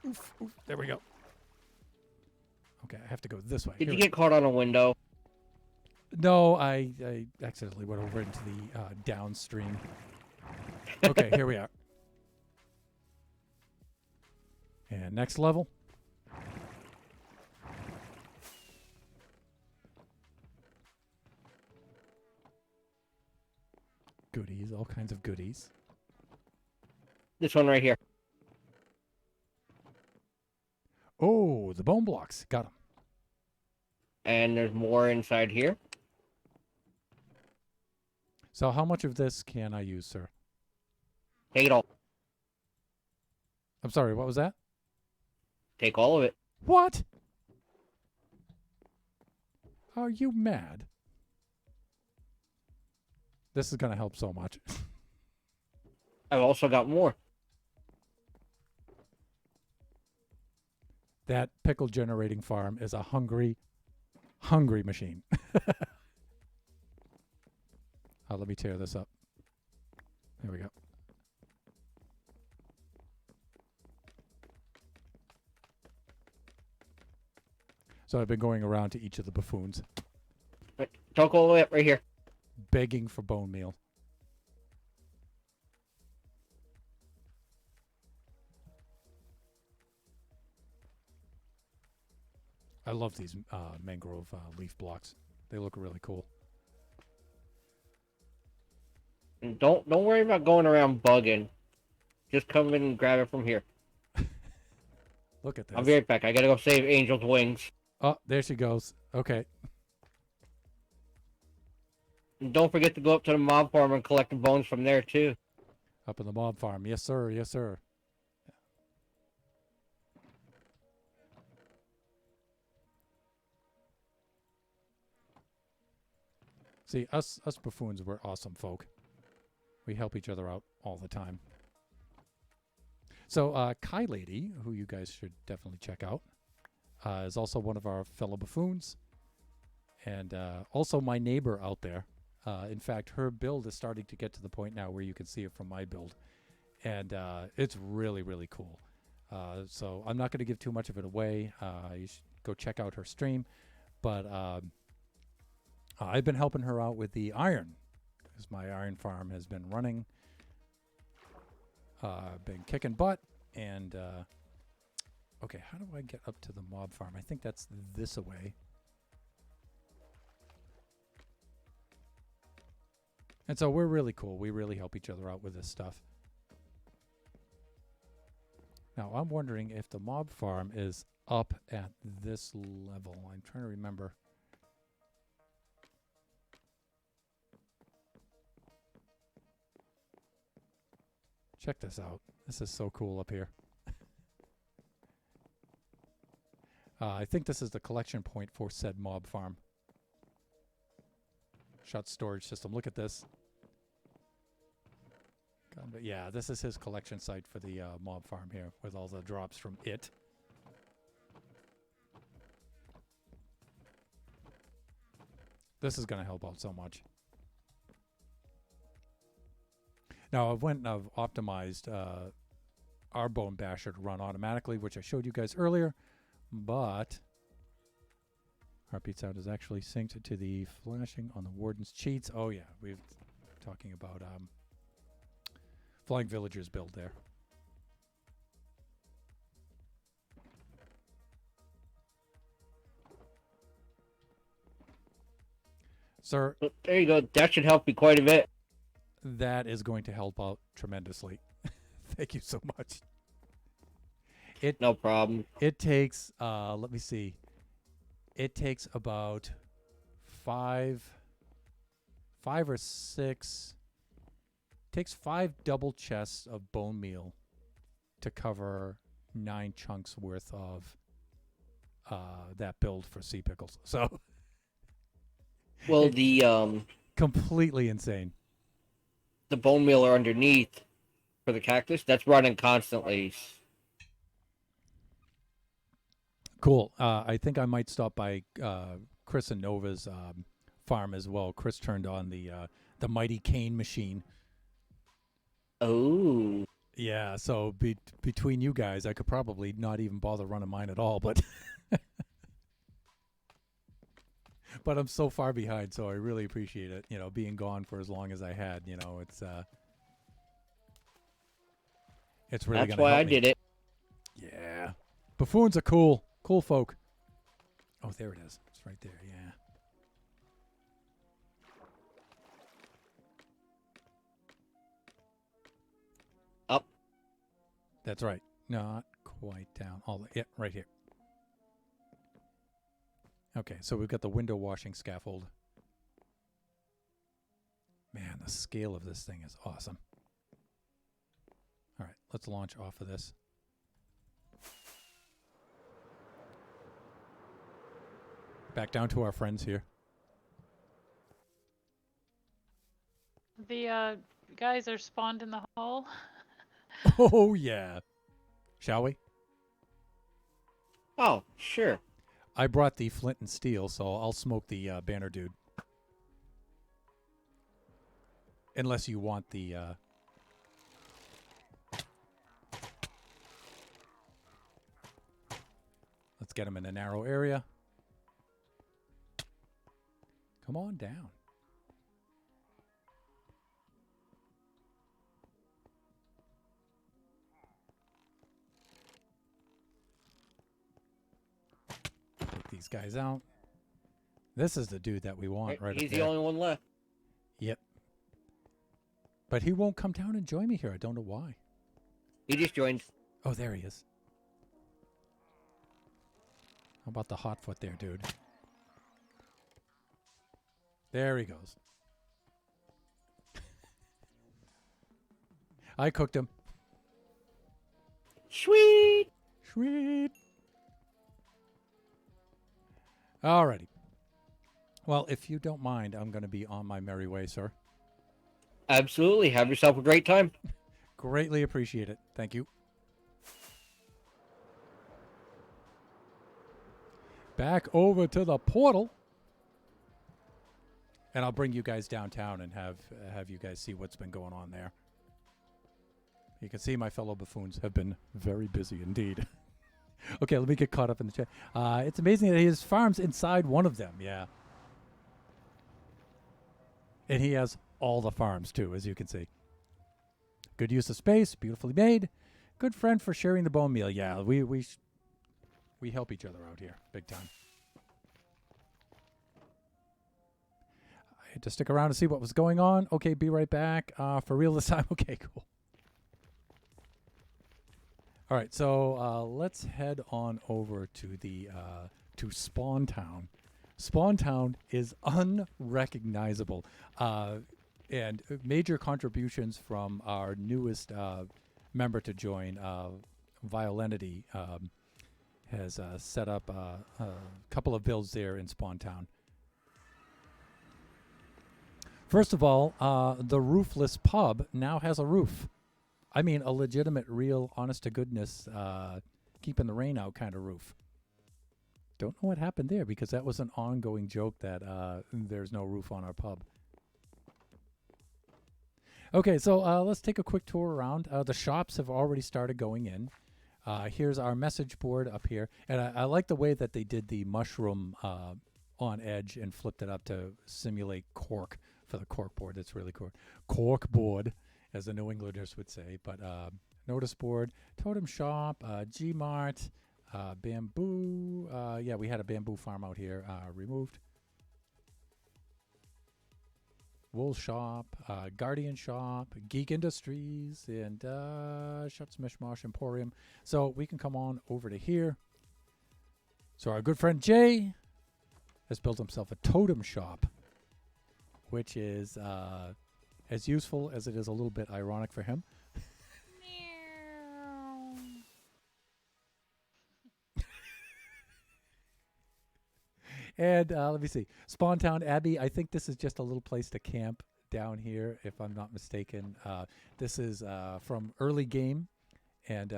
Oof, there we go. Okay, I have to go this way.
Did you get caught on a window?
No, I accidentally went over into the downstream. Okay, here we are. And next level. Goodies, all kinds of goodies.
This one right here.
Oh, the bone blocks. Got them.
And there's more inside here.
So how much of this can I use, sir?
Take it all.
I'm sorry, what was that?
Take all of it.
What? Are you mad? This is going to help so much.
I've also got more.
That pickle generating farm is a hungry machine. Let me tear this up. There we go. So I've been going around to each of the buffoons,
Right. Talk all the way up right here.
begging for bone meal. I love these mangrove leaf blocks. They look really cool.
And don't worry about going around bugging. Just come in and grab it from here.
Look at this.
I'll be right back. I gotta go save Angel's wings.
Oh, there she goes. Okay.
And don't forget to go up to the mob farm and collect the bones from there too.
Up in the mob farm. Yes, sir. Yes, sir. See, us buffoons, we're awesome folk. We help each other out all the time. So, Kai Lady, who you guys should definitely check out, is also one of our fellow buffoons, and also my neighbor out there. In fact, her build is starting to get to the point now where you can see it from my build, and it's really, really cool. So I'm not going to give too much of it away. You should go check out her stream, but I've been helping her out with the iron, because my iron farm has been running, been kicking butt, and okay, how do I get up to the mob farm? I think that's this away. And so we're really cool. We really help each other out with this stuff. Now, I'm wondering if the mob farm is up at this level. I'm trying to remember. Check this out. This is so cool up here. I think this is the collection point for said mob farm. Shut storage system. Look at this. But yeah, this is his collection site for the mob farm here, with all the drops from it. This is going to help out so much. Now, I've optimized our Bone Basher to run automatically, which I showed you guys earlier, but Heartbeat sound is actually synced to the flashing on the Warden's cheats. Oh yeah, we've talking about Flying Villagers build there. Sir,
There you go. That should help you quite a bit.
that is going to help out tremendously. Thank you so much.
No problem.
It takes, let me see. It takes about five or six. Takes 5 double chests of bone meal to cover 9 chunks worth of that build for sea pickles. So,
Well, the
completely insane.
bone meal underneath for the cactus, that's running constantly.
Cool. I think I might stop by Chris and Nova's farm as well. Chris turned on the mighty cane machine.
Oh.
Yeah, so between you guys, I could probably not even bother running mine at all, but but I'm so far behind, so I really appreciate it, being gone for as long as I had, it's really
That's
gonna
why
help
I
me.
did it.
Yeah. Buffoons are cool folk. Oh, there it is. It's right there, yeah.
Up.
That's right. Not quite down. Yeah, right here. Okay, so we've got the window washing scaffold. Man, the scale of this thing is awesome. All right, let's launch off of this. Back down to our friends here.
The guys are spawned in the hall.
Oh, yeah. Shall we?
Oh, sure.
I brought the flint and steel, so I'll smoke the banner dude. Unless you want the... Let's get him in a narrow area. Come on down. Take these guys out. This is the dude that we want right
He's
up
the
there.
only one left.
Yep. But he won't come down and join me here. I don't know why.
He just joined.
Oh, there he is. How about the hot foot there, dude? There he goes. I cooked him.
Sweet.
Sweet. Alrighty. Well, if you don't mind, I'm going to be on my merry way, sir.
Absolutely. Have yourself a great time.
Greatly appreciate it. Thank you. back over to the portal. And I'll bring you guys downtown and have you guys see what's been going on there. You can see my fellow buffoons have been very busy indeed. Okay, let me get caught up in the chat. It's amazing that he has farms inside one of them. Yeah. And he has all the farms too, as you can see. Good use of space, beautifully made. Good friend for sharing the bone meal. Yeah, we help each other out here, big time. I had to stick around to see what was going on. Okay, be right back. For real this time. Okay, cool. All right, so let's head on over to the to Spawn Town. Spawn Town is unrecognizable, and major contributions from our newest member to join, Violenity, has set up a couple of builds there in Spawn Town. First of all, the roofless pub now has a roof. I mean, a legitimate, real, honest-to-goodness, keeping the rain out kind of roof. Don't know what happened there because that was an ongoing joke that there's no roof on our pub. Okay, so let's take a quick tour around. The shops have already started going in. Here's our message board up here. And I like the way that they did the mushroom on edge and flipped it up to simulate cork for the cork board. That's really cool. Cork board, as the New Englanders would say. But notice board, totem shop, G-Mart, bamboo. Yeah, we had a bamboo farm out here removed. Wool shop, Guardian shop, Geek Industries, and Shuts Mishmash Emporium. So we can come on over to here. So our good friend Jay has built himself a totem shop, which is as useful as it is a little bit ironic for him. And let me see. Spawn Town Abbey, I think this is just a little place to camp down here, if I'm not mistaken. This is from early game, and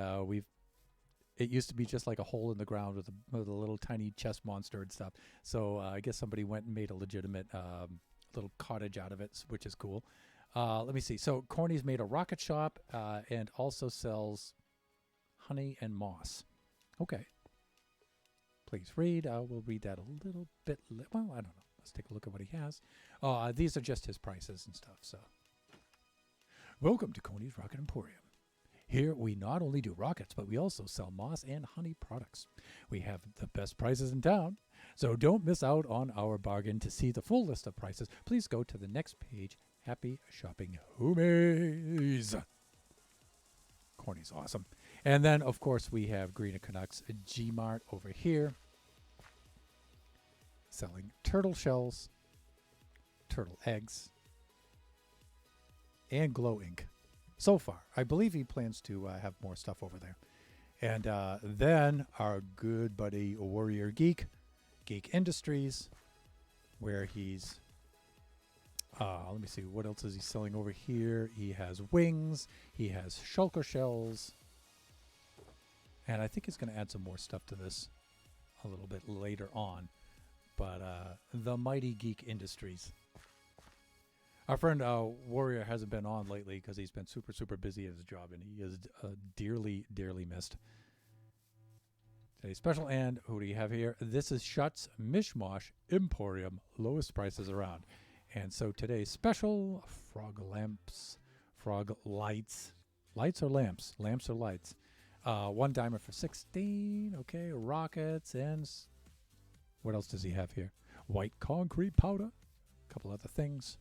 it used to be just like a hole in the ground with a little tiny chest monster and stuff. So I guess somebody went and made a legitimate little cottage out of it, which is cool. Let me see. So Corny's made a rocket shop and also sells honey and moss. Okay. Please read. We'll read that a little bit. Well, I don't know. Let's take a look at what he has. These are just his prices and stuff. So, welcome to Coney's Rocket Emporium. Here we not only do rockets, but we also sell moss and honey products. We have the best prices in town, so don't miss out on our bargain. To see the full list of prices, please go to the next page. Happy shopping, homies. Corny's awesome. And then, of course, we have Green Canucks G-Mart over here, selling turtle shells, turtle eggs, and glow ink. So far, I believe he plans to have more stuff over there. And then our good buddy Warrior Geek, Geek Industries, where he's, let me see, what else is he selling over here? He has wings, he has shulker shells, and I think he's going to add some more stuff to this a little bit later on. But the Mighty Geek Industries. Our friend Warrior hasn't been on lately because he's been super, super busy at his job, and he is dearly, dearly missed. Today's special, and who do you have here? This is Shuts Mishmash Emporium, lowest prices around. And so today's special, frog lamps, frog lights. Lights or lamps? Lamps or lights. 1 diamond for 16. Okay, rockets and what else does he have here? White concrete powder. A couple other things.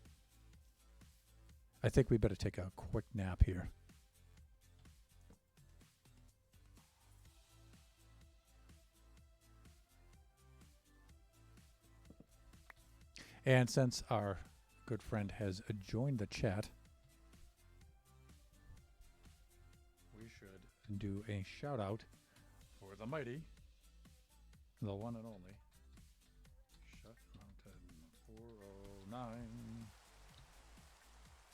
I think we better take a quick nap here. And since our good friend has joined the chat, we should do a shout out for the mighty, the one and only, Shut Mountain 409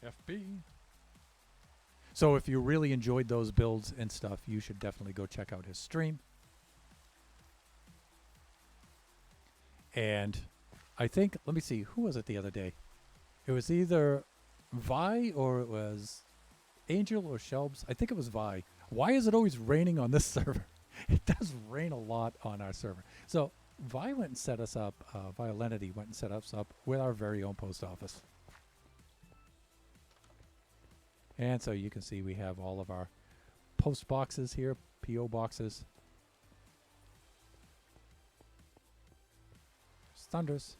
FB. So if you really enjoyed those builds and stuff, you should definitely go check out his stream. And I think, let me see, who was it the other day? It was either Vi or it was Angel or Shelbs. I think it was Vi. Why is it always raining on this server? It does rain a lot on our server. So Vi went and set us up, Violenity went and set us up with our very own post office. And so you can see we have all of our post boxes here, PO boxes. Thunders.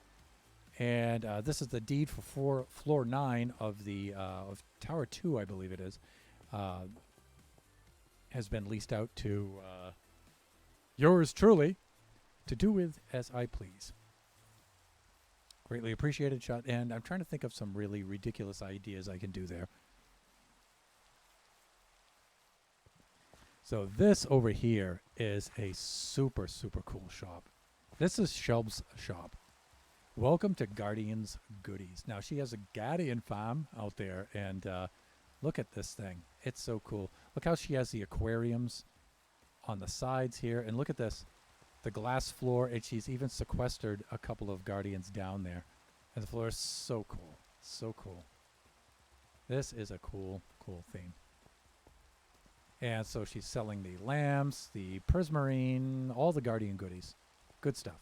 And this is the deed for floor 9 of the of Tower 2, I believe it is. Has been leased out to yours truly to do with as I please. Greatly appreciated, shot. And I'm trying to think of some really ridiculous ideas I can do there. So this over here is a super, super cool shop. This is Shelb's shop. Welcome to Guardian's Goodies. Now, she has a Guardian farm out there, and look at this thing. It's so cool. Look how she has the aquariums on the sides here, and look at this. The glass floor, and she's even sequestered a couple of Guardians down there. And the floor is so cool. So cool. This is a cool, cool theme. And so she's selling the lamps, the prismarine, all the Guardian goodies. Good stuff.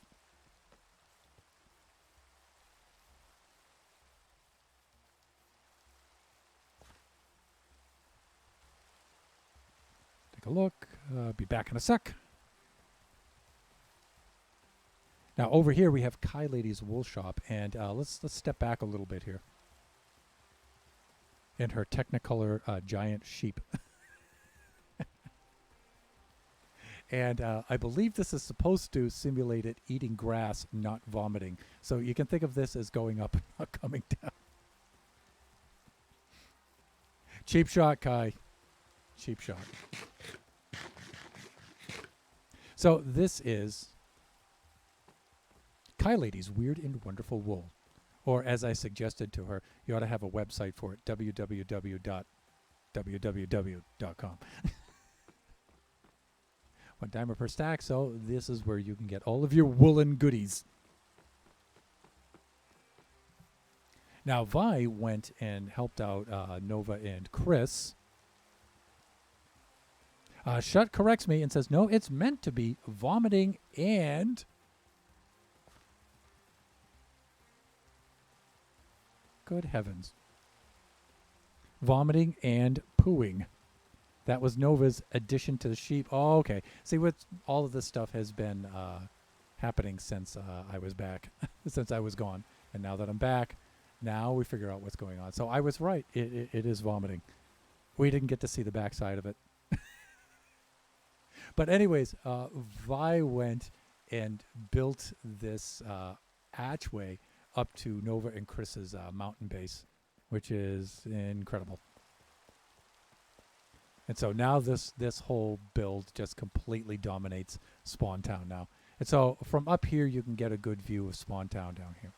Take a look. Be back in a sec. Now over here we have Kai Lady's wool shop, and let's step back a little bit here. And her Technicolor giant sheep. And I believe this is supposed to simulate it eating grass, not vomiting. So you can think of this as going up and not coming down. Cheap shot, Kai. Cheap shot. So this is Kai Lady's Weird and Wonderful Wool. Or as I suggested to her, you ought to have a website for it, www.com. $1 per stack, so this is where you can get all of your woolen goodies. Now, Vi went and helped out Nova and Chris. Shut corrects me and says, no, it's meant to be vomiting and... Good heavens. Vomiting and pooing. That was Nova's addition to the sheep. Oh, okay. See, what all of this stuff has been happening since I was back, since I was gone. And now that I'm back, now we figure out what's going on. So I was right. It is vomiting. We didn't get to see the backside of it. But anyways, Vi went and built this hatchway up to Nova and Chris's mountain base, which is incredible. And so now this whole build just completely dominates Spawn Town now. And so from up here, you can get a good view of Spawn Town down here.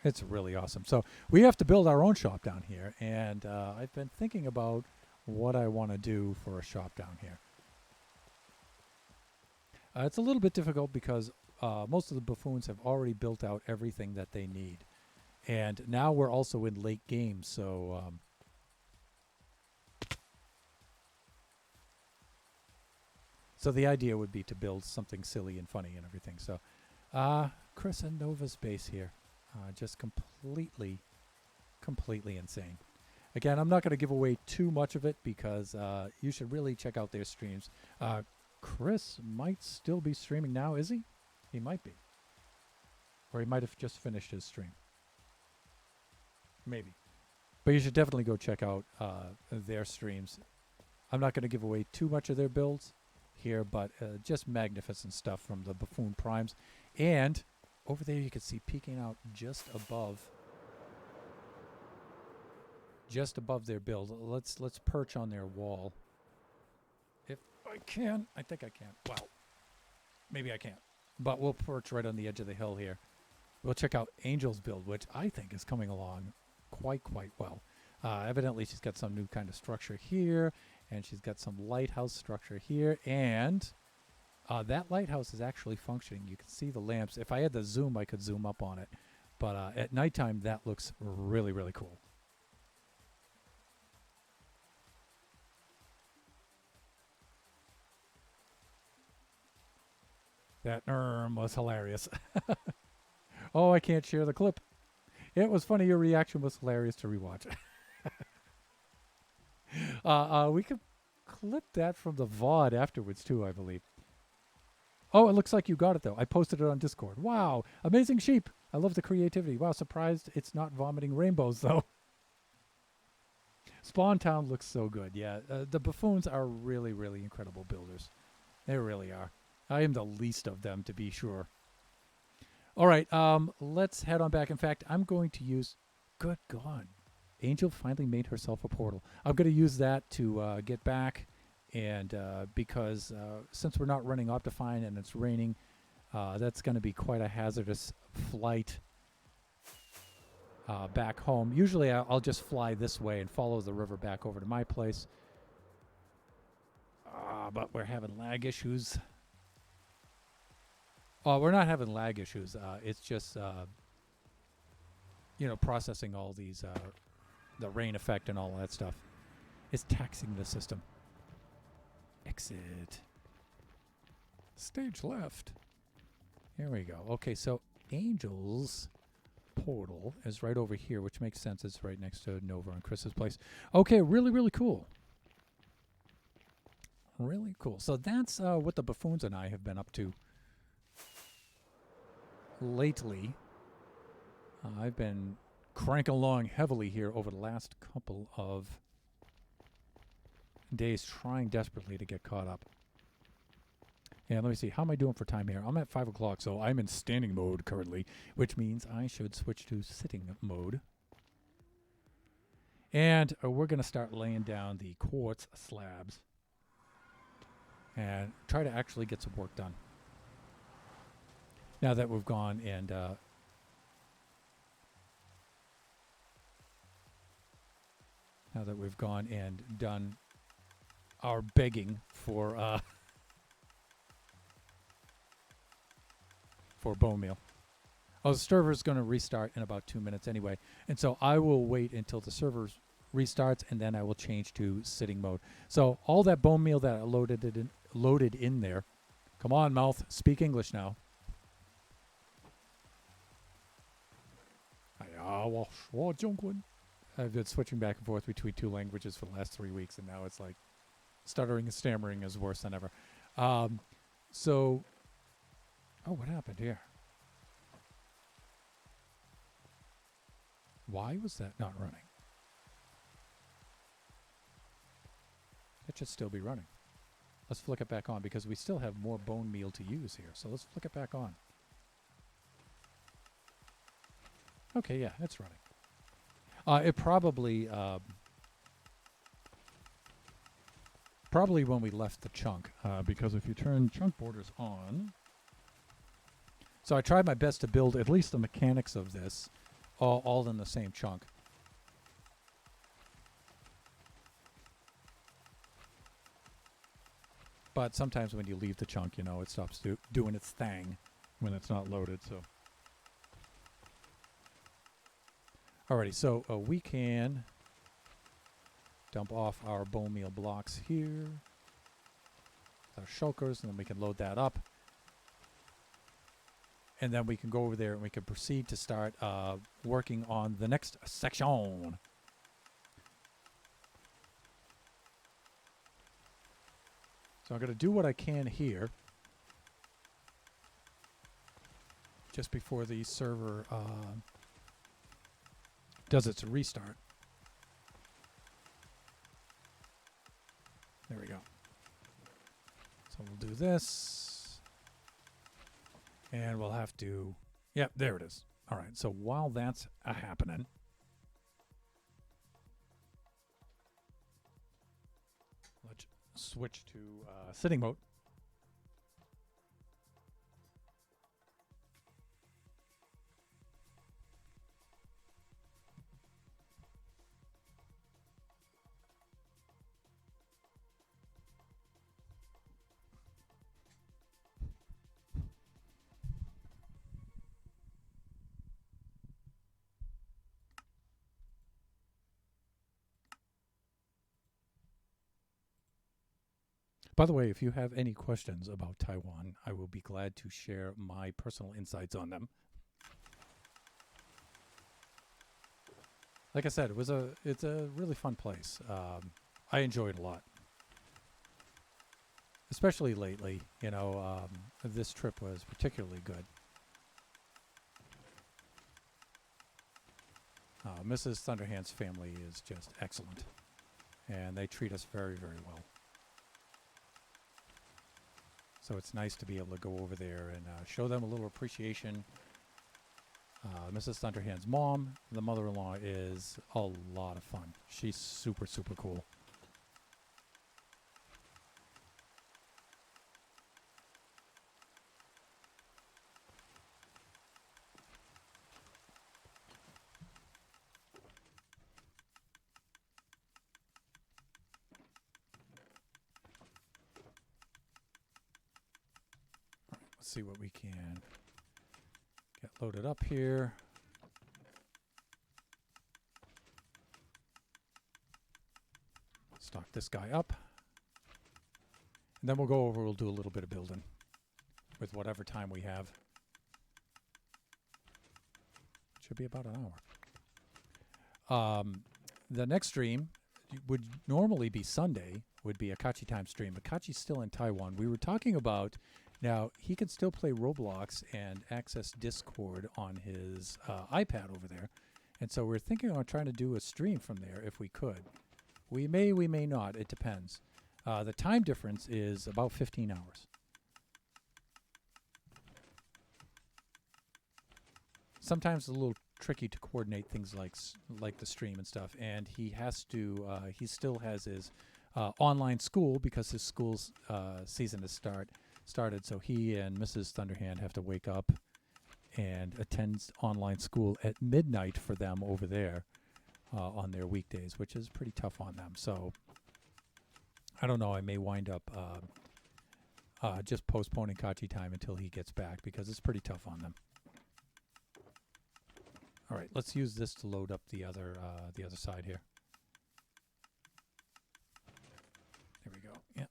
It's really awesome. So we have to build our own shop down here. And I've been thinking about what I want to do for a shop down here. It's a little bit difficult because most of the buffoons have already built out everything that they need. And now we're also in late game, so... So the idea would be to build something silly and funny and everything. So Chris and Nova's base here. Just completely insane. Again, I'm not going to give away too much of it because you should really check out their streams. Chris might still be streaming now, is he? He might be. Or he might have just finished his stream. Maybe. But you should definitely go check out their streams. I'm not going to give away too much of their builds here, but just magnificent stuff from the Buffoon Primes. And over there you can see peeking out just above their build. Let's perch on their wall. If I can. I think I can. Well, maybe I can't. But we'll perch right on the edge of the hill here. We'll check out Angel's build, which I think is coming along quite well. Evidently she's got some new kind of structure here. And she's got some lighthouse structure here. And That lighthouse is actually functioning. You can see the lamps. If I had the zoom, I could zoom up on it. But at nighttime, that looks really, really cool. That was hilarious. Oh, I can't share the clip. It was funny. Your reaction was hilarious to rewatch. We could clip that from the VOD afterwards, too, I believe. Oh, it looks like you got it, though. I posted it on Discord. Wow. Amazing sheep. I love the creativity. Wow, surprised it's not vomiting rainbows, though. Spawn Town looks so good. Yeah, the buffoons are really, really incredible builders. They really are. I am the least of them, to be sure. All right, let's head on back. In fact, I'm going to use... Good God. Angel finally made herself a portal. I'm going to use that to get back. And because since we're not running Optifine and it's raining, that's going to be quite a hazardous flight back home. Usually I'll just fly this way and follow the river back over to my place. But we're having lag issues. Oh, we're not having lag issues. It's just, processing all these, the rain effect and all that stuff. It's taxing the system. Exit. Stage left. Here we go. Okay, so Angel's portal is right over here, which makes sense. It's right next to Nova and Chris's place. Okay, really, really cool. Really cool. So that's what the buffoons and I have been up to lately. I've been cranking along heavily here over the last couple of days, trying desperately to get caught up. And let me see, how am I doing for time here? I'm at 5 o'clock, so I'm in standing mode currently, which means I should switch to sitting mode. And we're going to start laying down the quartz slabs and try to actually get some work done. Now that we've gone and done our begging for bone meal. Oh, the server's going to restart in about 2 minutes anyway, and so I will wait until the server restarts, and then I will change to sitting mode. So all that bone meal that I loaded in there. Come on, mouth, speak English now. I've been switching back and forth between two languages for the last 3 weeks, and now it's like stuttering and stammering is worse than ever. Oh, what happened here? Why was that not running? It should still be running. Let's flick it back on because we still have more bone meal to use here. So let's flick it back on. Okay, yeah, it's running. It probably when we left the chunk, because if you turn chunk borders on... So I tried my best to build at least the mechanics of this all in the same chunk. But sometimes when you leave the chunk, it stops doing its thing when it's not loaded. So, alrighty, so we can dump off our bone meal blocks here, our shulkers, and then we can load that up. And then we can go over there and we can proceed to start working on the next section. So I'm going to do what I can here just before the server does its restart. There we go. So we'll do this. And we'll have to... Yep, there it is. All right, so while that's happening... Let's switch to sitting mode. By the way, if you have any questions about Taiwan, I will be glad to share my personal insights on them. Like I said, it's a really fun place. I enjoy it a lot, especially lately. You know, this trip was particularly good. Mrs. Thunderhand's family is just excellent, and they treat us very, very well. So it's nice to be able to go over there and show them a little appreciation. Mrs. Thunderhand's mom, the mother-in-law, is a lot of fun. She's super, super cool. Let's see what we can get loaded up here. Stock this guy up. And then we'll go over, we'll do a little bit of building with whatever time we have. Should be about an hour. The next stream would normally be Sunday, would be a Kachi time stream, but Kachi's still in Taiwan. We were talking about, now he can still play Roblox and access Discord on his iPad over there. And so we're thinking on trying to do a stream from there if we could. We may not. It depends. The time difference is about 15 hours. Sometimes it's a little tricky to coordinate things like the stream and stuff. And he has to. He still has his online school because his school's season has started. So he and Mrs. Thunderhand have to wake up and attend online school at midnight for them over there. On their weekdays, which is pretty tough on them. So I don't know. I may wind up just postponing Kachi time until he gets back because it's pretty tough on them. All right, let's use this to load up the other side here. There we go. Yep.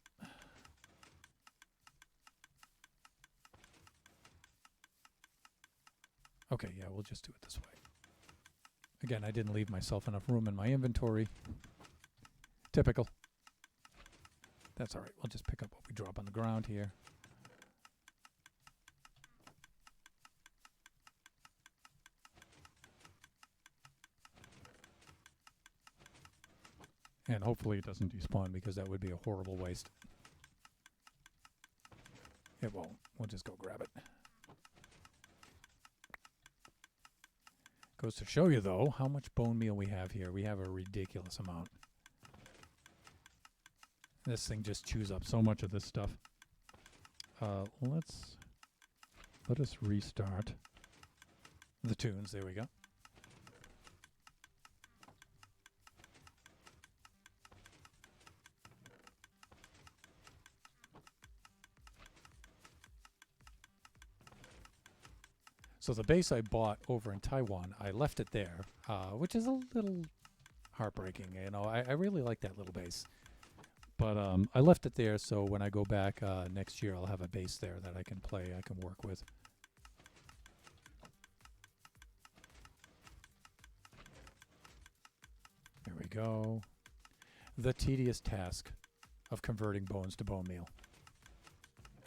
Okay, yeah, we'll just do it this way. Again, I didn't leave myself enough room in my inventory. Typical. That's all right. We'll just pick up what we drop on the ground here. And hopefully it doesn't despawn because that would be a horrible waste. It won't. We'll just go grab it. Goes to show you, though, how much bone meal we have here. We have a ridiculous amount. This thing just chews up so much of this stuff. Let us restart the tunes. There we go. So the base I bought over in Taiwan, I left it there, which is a little heartbreaking. You know, I really like that little base. But I left it there so when I go back next year, I'll have a base there that I can play, I can work with. There we go. The tedious task of converting bones to bone meal.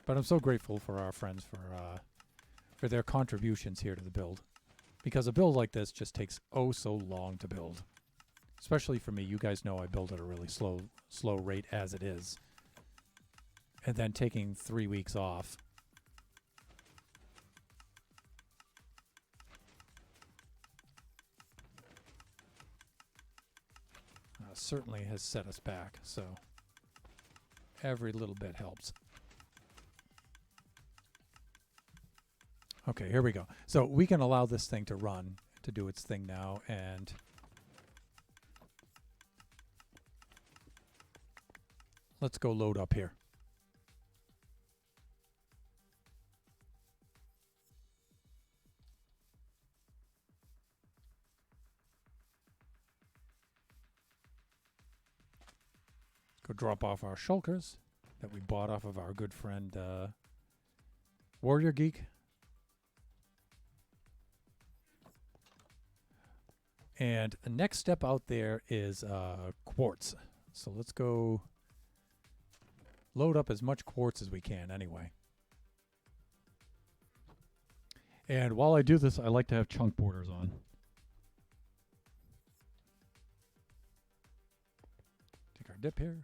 But I'm so grateful for our friends for their contributions here to the build. Because a build like this just takes oh so long to build. Especially for me, you guys know I build at a really slow rate as it is. And then taking 3 weeks off. Certainly has set us back, so every little bit helps. Okay, here we go. So we can allow this thing to run, to do its thing now, and let's go load up here. Go drop off our shulkers. that we bought off of our good friend Warrior Geek. And the next step out there is quartz. So let's go load up as much quartz as we can anyway. And while I do this, I like to have chunk borders on. Take our dip here.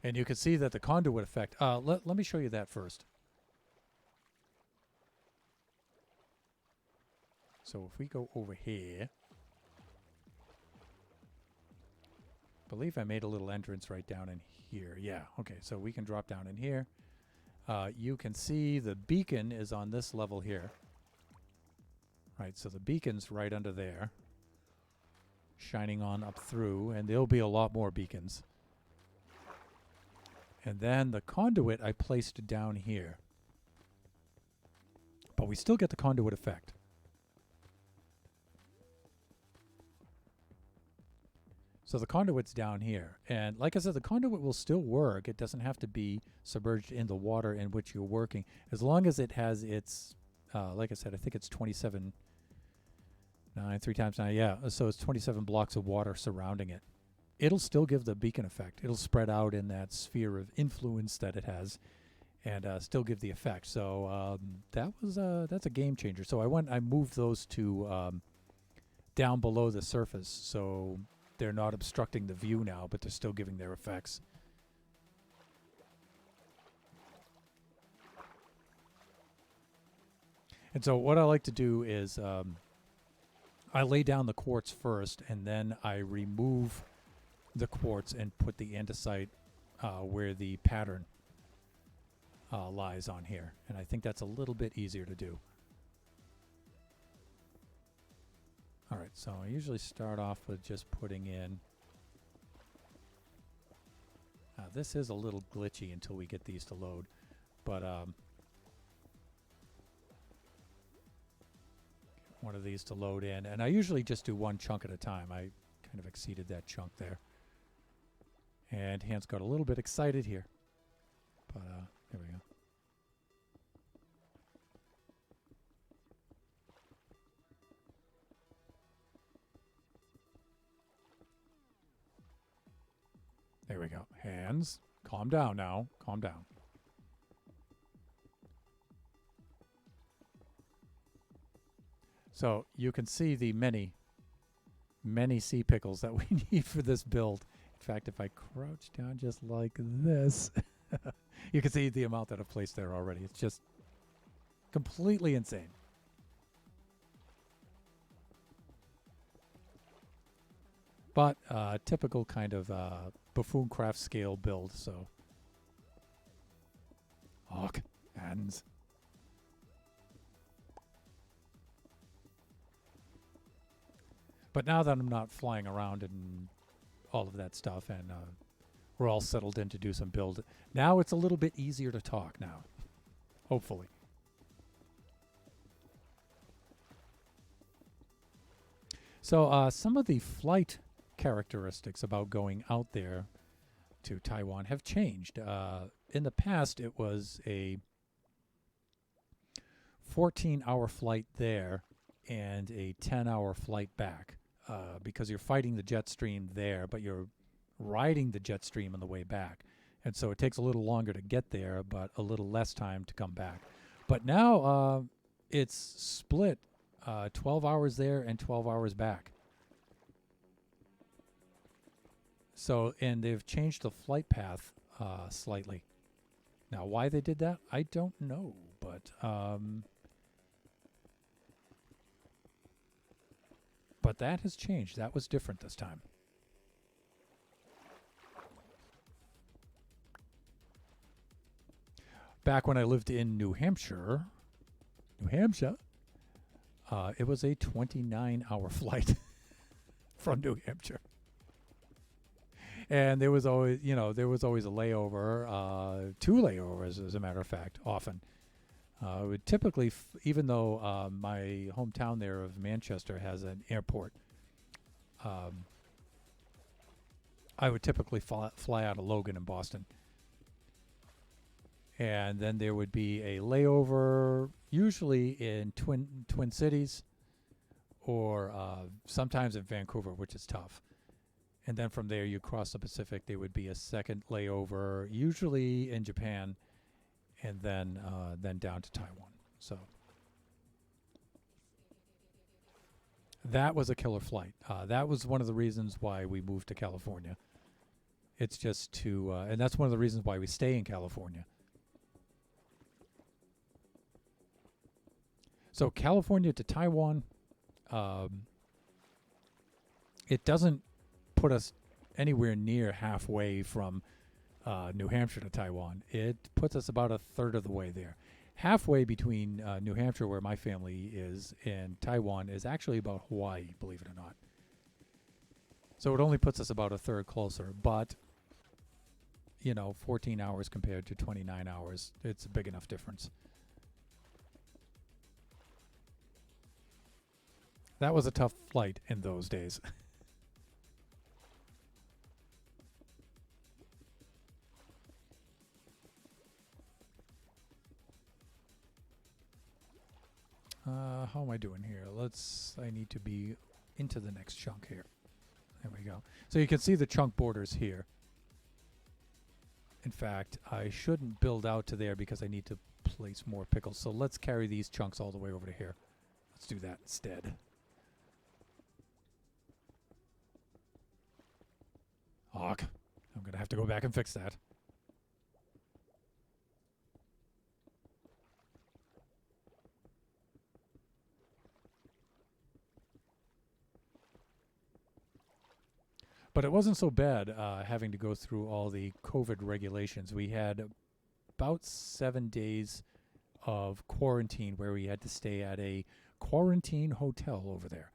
And you can see that the conduit effect, let me show you that first. So if we go over here, I believe I made a little entrance right down in here. Yeah, okay, so we can drop down in here. You can see the beacon is on this level here. Right, so the beacon's right under there, shining on up through, and there'll be a lot more beacons. And then the conduit I placed down here. But we still get the conduit effect. So the conduit's down here. And like I said, the conduit will still work. It doesn't have to be submerged in the water in which you're working. As long as it has its, like I said, I think it's 27, 3 times 9, yeah. So it's 27 blocks of water surrounding it. It'll still give the beacon effect. It'll spread out in that sphere of influence that it has and still give the effect. So that's a game changer. So I moved those to down below the surface. So they're not obstructing the view now, but they're still giving their effects. And so what I like to do is I lay down the quartz first, and then I remove the quartz and put the andesite where the pattern lies on here. And I think that's a little bit easier to do. All right, so I usually start off with just putting in. This is a little glitchy until we get these to load, but one of these to load in, and I usually just do one chunk at a time. I kind of exceeded that chunk there, and Hans got a little bit excited here, but there we go. There we go. Hands, calm down now. Calm down. So you can see the many sea pickles that we need for this build. In fact, if I crouch down just like this, you can see the amount that I've placed there already. It's just completely insane. But typical kind of Buffooncraft scale build, so. Hawk, hands. But now that I'm not flying around and all of that stuff, and we're all settled in to do some build, now it's a little bit easier to talk now, hopefully. So some of the flight characteristics about going out there to Taiwan have changed. In the past, it was a 14-hour flight there and a 10-hour flight back because you're fighting the jet stream there, but you're riding the jet stream on the way back. And so it takes a little longer to get there, but a little less time to come back. But now it's split 12 hours there and 12 hours back. So, and they've changed the flight path slightly. Now, why they did that, I don't know, but that has changed. That was different this time. Back when I lived in New Hampshire, it was a 29-hour flight from New Hampshire. And there was always, there was always a layover, 2 layovers, as a matter of fact, often. Would typically, even though my hometown there of Manchester has an airport, I would typically fly out of Logan in Boston. And then there would be a layover, usually in Twin Cities, or sometimes in Vancouver, which is tough. And then from there, you cross the Pacific. There would be a second layover, usually in Japan, and then down to Taiwan. So that was a killer flight. That was one of the reasons why we moved to California. It's just to, and that's one of the reasons why we stay in California. So California to Taiwan, it doesn't put us anywhere near halfway from New Hampshire to Taiwan. It puts us about a third of the way there. Halfway between New Hampshire, where my family is, and Taiwan is actually about Hawaii, believe it or not. So it only puts us about a third closer. But, 14 hours compared to 29 hours, it's a big enough difference. That was a tough flight in those days. How am I doing here? I need to be into the next chunk here. There we go. So you can see the chunk borders here. In fact, I shouldn't build out to there because I need to place more pickles. So let's carry these chunks all the way over to here. Let's do that instead. Ugh. I'm going to have to go back and fix that. But it wasn't so bad having to go through all the COVID regulations. We had about 7 days of quarantine where we had to stay at a quarantine hotel over there,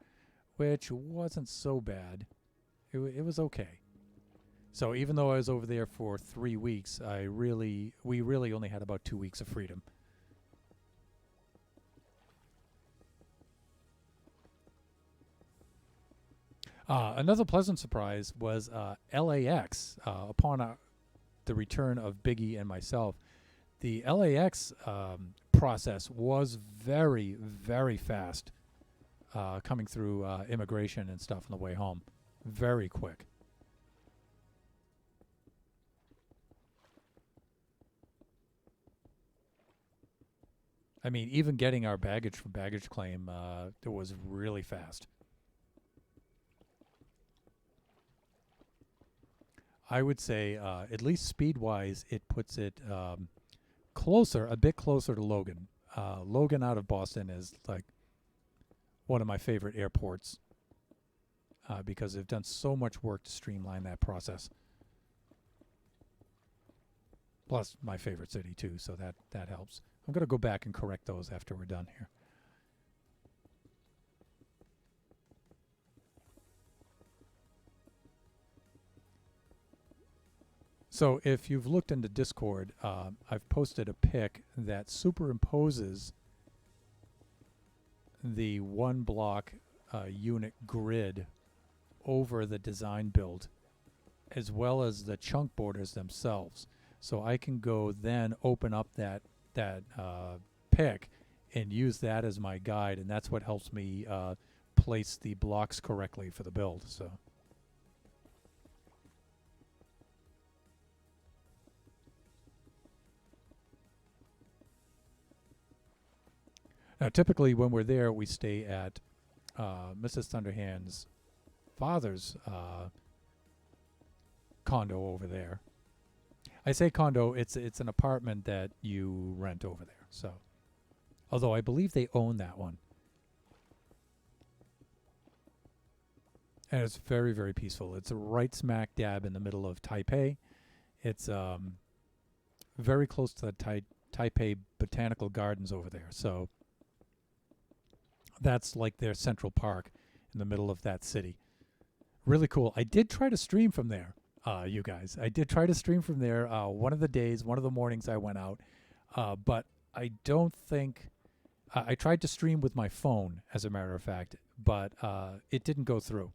which wasn't so bad. It was okay. So even though I was over there for 3 weeks, we really only had about 2 weeks of freedom. Another pleasant surprise was LAX. Upon the return of Biggie and myself, the LAX process was very, very fast coming through immigration and stuff on the way home. Very quick. I mean, even getting our baggage from baggage claim, it was really fast. I would say, at least speed-wise, it puts it a bit closer to Logan. Logan out of Boston is like one of my favorite airports because they've done so much work to streamline that process. Plus, my favorite city, too, so that helps. I'm going to go back and correct those after we're done here. So if you've looked into Discord, I've posted a pic that superimposes the one block unit grid over the design build, as well as the chunk borders themselves. So I can go then open up that pic and use that as my guide, and that's what helps me place the blocks correctly for the build. So. Now, typically when we're there, we stay at Mrs. Thunderhand's father's condo over there. I say condo, it's an apartment that you rent over there. So, although I believe they own that one. And it's very, very peaceful. It's right smack dab in the middle of Taipei. It's very close to the Taipei Botanical Gardens over there. So, that's like their central park in the middle of that city. Really cool. I did try to stream from there, you guys. I did try to stream from there one of the mornings I went out. But I don't think... I tried to stream with my phone, as a matter of fact, but it didn't go through.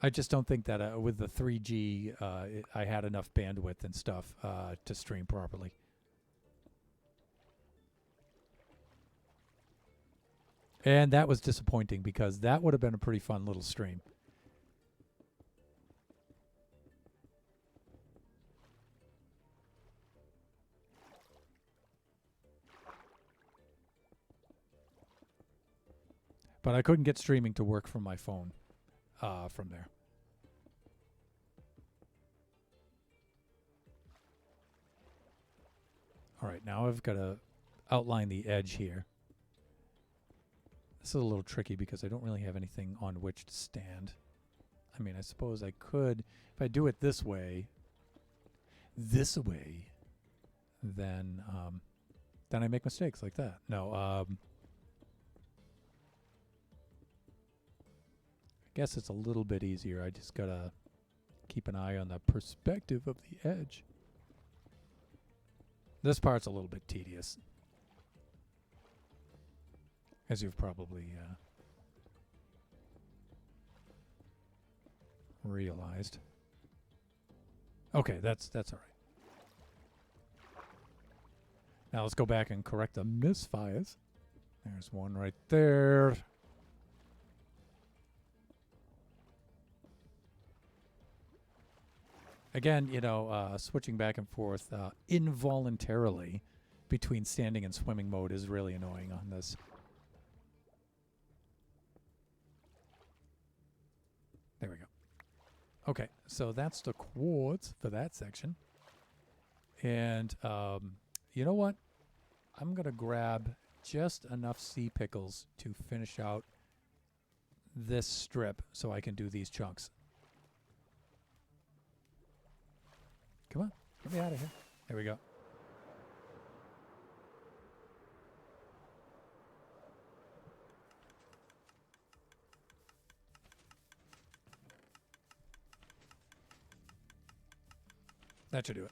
I just don't think that with the 3G, I had enough bandwidth and stuff to stream properly. And that was disappointing because that would have been a pretty fun little stream. But I couldn't get streaming to work from my phone from there. All right, now I've got to outline the edge here. This is a little tricky because I don't really have anything on which to stand. I mean, I suppose I could, if I do it this way, then I make mistakes like that. No, I guess it's a little bit easier. I just gotta keep an eye on the perspective of the edge. This part's a little bit tedious, as you've probably realized. Okay, that's all right. Now let's go back and correct the misfires. There's one right there. Again, you know, switching back and forth involuntarily between standing and swimming mode is really annoying on this. There we go. Okay, so that's the quartz for that section. And you know what? I'm going to grab just enough sea pickles to finish out this strip so I can do these chunks. Come on, get me out of here. There we go. That should do it.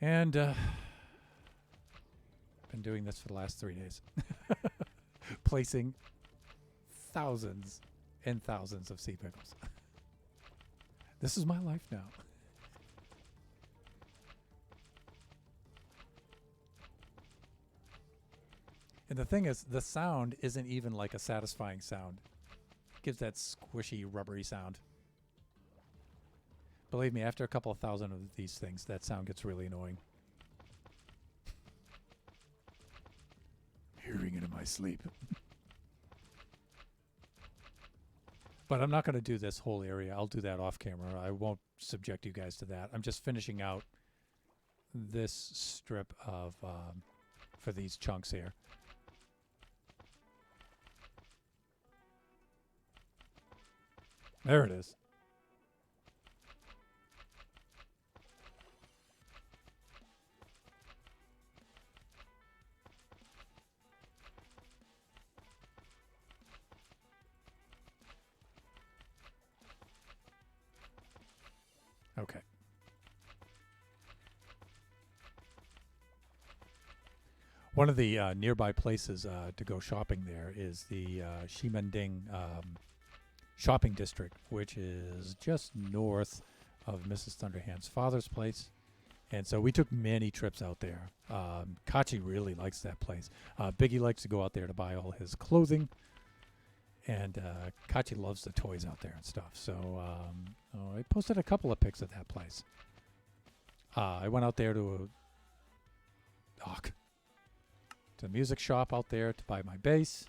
And been doing this for the last 3 days. Placing thousands and thousands of sea pickles. This is my life now. And the thing is, the sound isn't even like a satisfying sound. It gives that squishy, rubbery sound. Believe me, after a couple of thousand of these things, that sound gets really annoying. Hearing it in my sleep. But I'm not going to do this whole area. I'll do that off camera. I won't subject you guys to that. I'm just finishing out this strip of for these chunks here. There it is. Okay. One of the nearby places to go shopping there is the Ximending shopping district, which is just north of Mrs. Thunderhand's father's place. And so we took many trips out there. Kachi really likes that place. Biggie likes to go out there to buy all his clothing. And Kachi loves the toys out there and stuff. So I posted a couple of pics of that place. I went out there to a music shop out there to buy my bass.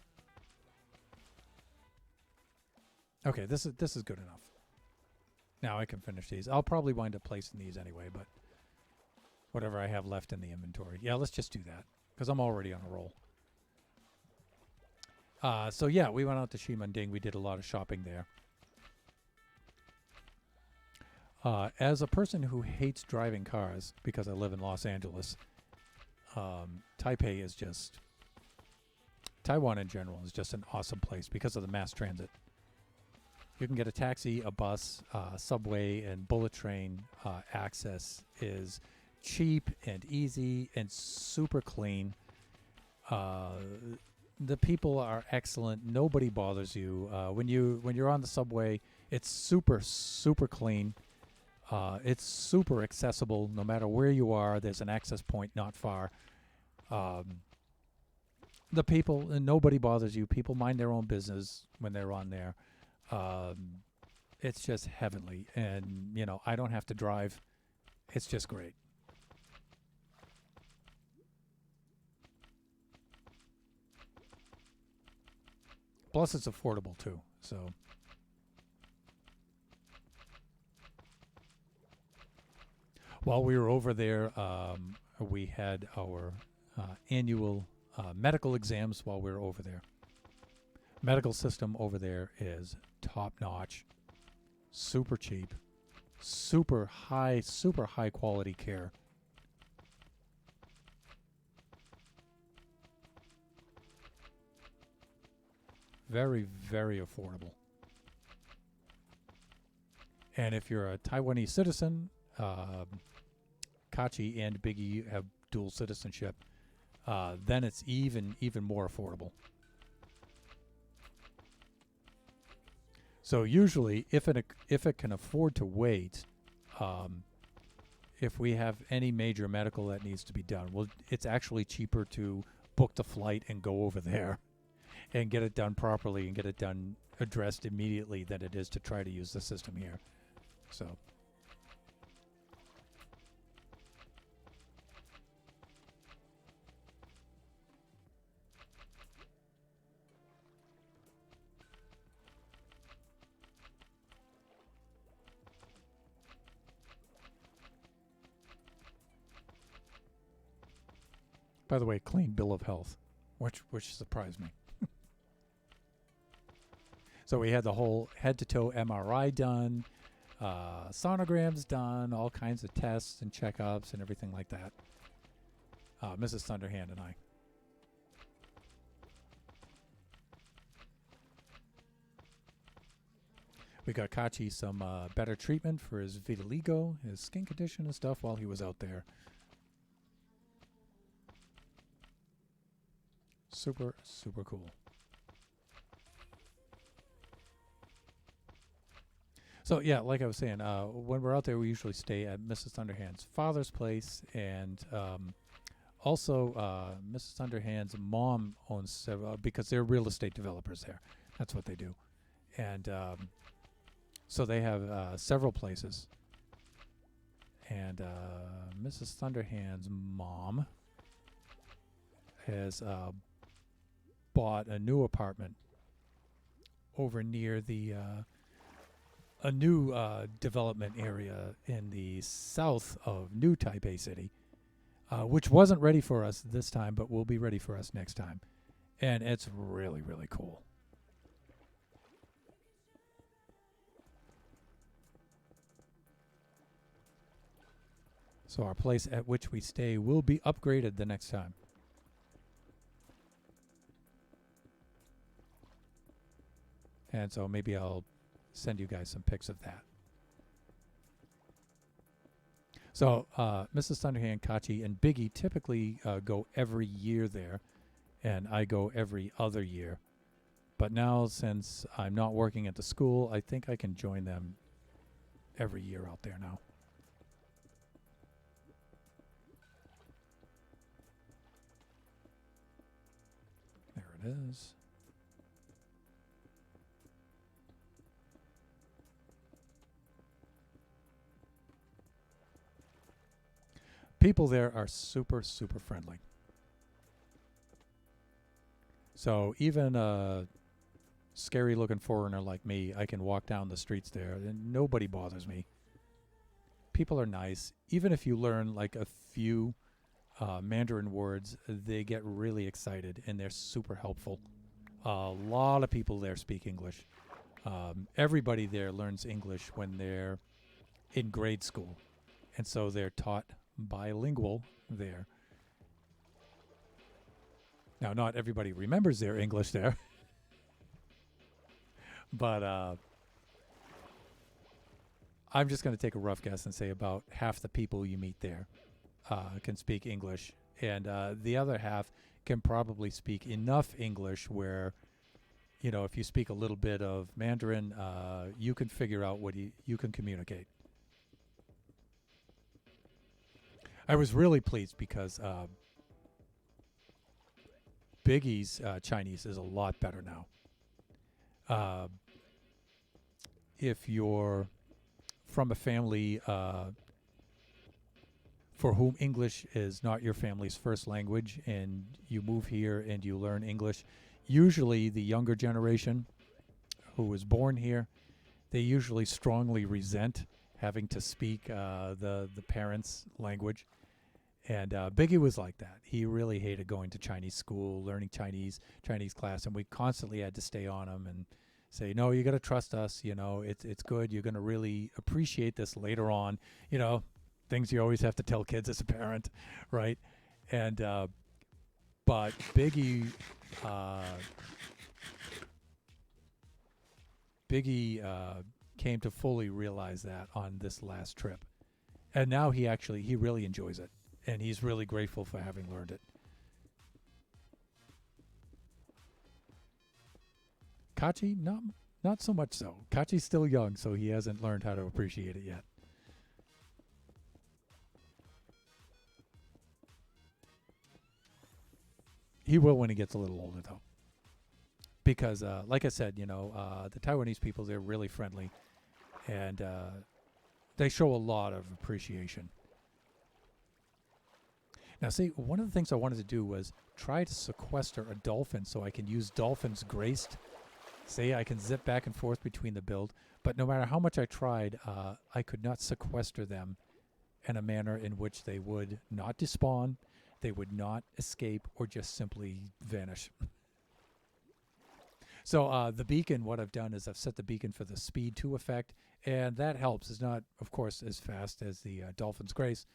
Okay, this is good enough. Now I can finish these. I'll probably wind up placing these anyway, but whatever I have left in the inventory. Yeah, let's just do that because I'm already on a roll. So yeah, we went out to Ximending. We did a lot of shopping there. As a person who hates driving cars because I live in Los Angeles, Taipei is just... Taiwan in general is just an awesome place because of the mass transit. You can get a taxi, a bus, subway, and bullet train access is cheap and easy and super clean. The people are excellent. Nobody bothers you. When you're on the subway, it's super clean. It's super accessible. No matter where you are, there's an access point not far. The people, and nobody bothers you. People mind their own business when they're on there. It's just heavenly, and I don't have to drive. It's just great. Plus, it's affordable too. So, while we were over there, we had our annual medical exams while we were over there. Medical system over there is top notch, super cheap, super high quality care. Very, very affordable. And if you're a Taiwanese citizen, Kachi and Biggie have dual citizenship, then it's even more affordable. So usually, if it can afford to wait, if we have any major medical that needs to be done, well, it's actually cheaper to book the flight and go over there and get it done properly and get it done addressed immediately than it is to try to use the system here. So. By the way, clean bill of health, which surprised me. So we had the whole head-to-toe MRI done, sonograms done, all kinds of tests and checkups and everything like that. Mrs. Thunderhand and I. We got Kachi some better treatment for his vitiligo, his skin condition and stuff while he was out there. Super cool. So yeah, like I was saying, when we're out there, we usually stay at Mrs. Thunderhand's father's place, and also Mrs. Thunderhand's mom owns several, because they're real estate developers there. That's what they do, and so they have several places. And Mrs. Thunderhand's mom has bought a new apartment over near the a new development area in the south of New Taipei City, which wasn't ready for us this time, but will be ready for us next time. And it's really cool. So our place at which we stay will be upgraded the next time. And so maybe I'll send you guys some pics of that. So Mrs. Thunderhand, Kachi, and Biggie typically go every year there, and I go every other year. But now, since I'm not working at the school, I think I can join them every year out there now. There it is. People there are super friendly. So even a scary looking foreigner like me, I can walk down the streets there and nobody bothers me. People are nice. Even if you learn like a few Mandarin words, they get really excited and they're super helpful. A lot of people there speak English. Everybody there learns English when they're in grade school. And so they're taught bilingual there. Now, not everybody remembers their English there, but I'm just going to take a rough guess and say about half the people you meet there can speak English, and the other half can probably speak enough English where, if you speak a little bit of Mandarin, you can figure out what you can communicate. I was really pleased because Biggie's Chinese is a lot better now. If you're from a family for whom English is not your family's first language and you move here and you learn English, usually the younger generation who was born here, they usually strongly resent having to speak the parents' language. And Biggie was like that. He really hated going to Chinese school, learning Chinese class, and we constantly had to stay on him and say, no, you got to trust us. It's good. You're going to really appreciate this later on. Things you always have to tell kids as a parent, right? And but Biggie came to fully realize that on this last trip, and now he really enjoys it, and he's really grateful for having learned it. Kachi, not so much so. Kachi's still young, so he hasn't learned how to appreciate it yet. He will when he gets a little older, though. Because, like I said, the Taiwanese people, they're really friendly. And they show a lot of appreciation. Now, see, one of the things I wanted to do was try to sequester a dolphin so I can use Dolphin's Grace. Say I can zip back and forth between the build. But no matter how much I tried, I could not sequester them in a manner in which they would not despawn, they would not escape, or just simply vanish. So the beacon, what I've done is I've set the beacon for the speed 2 effect, and that helps. It's not, of course, as fast as the Dolphin's Grace,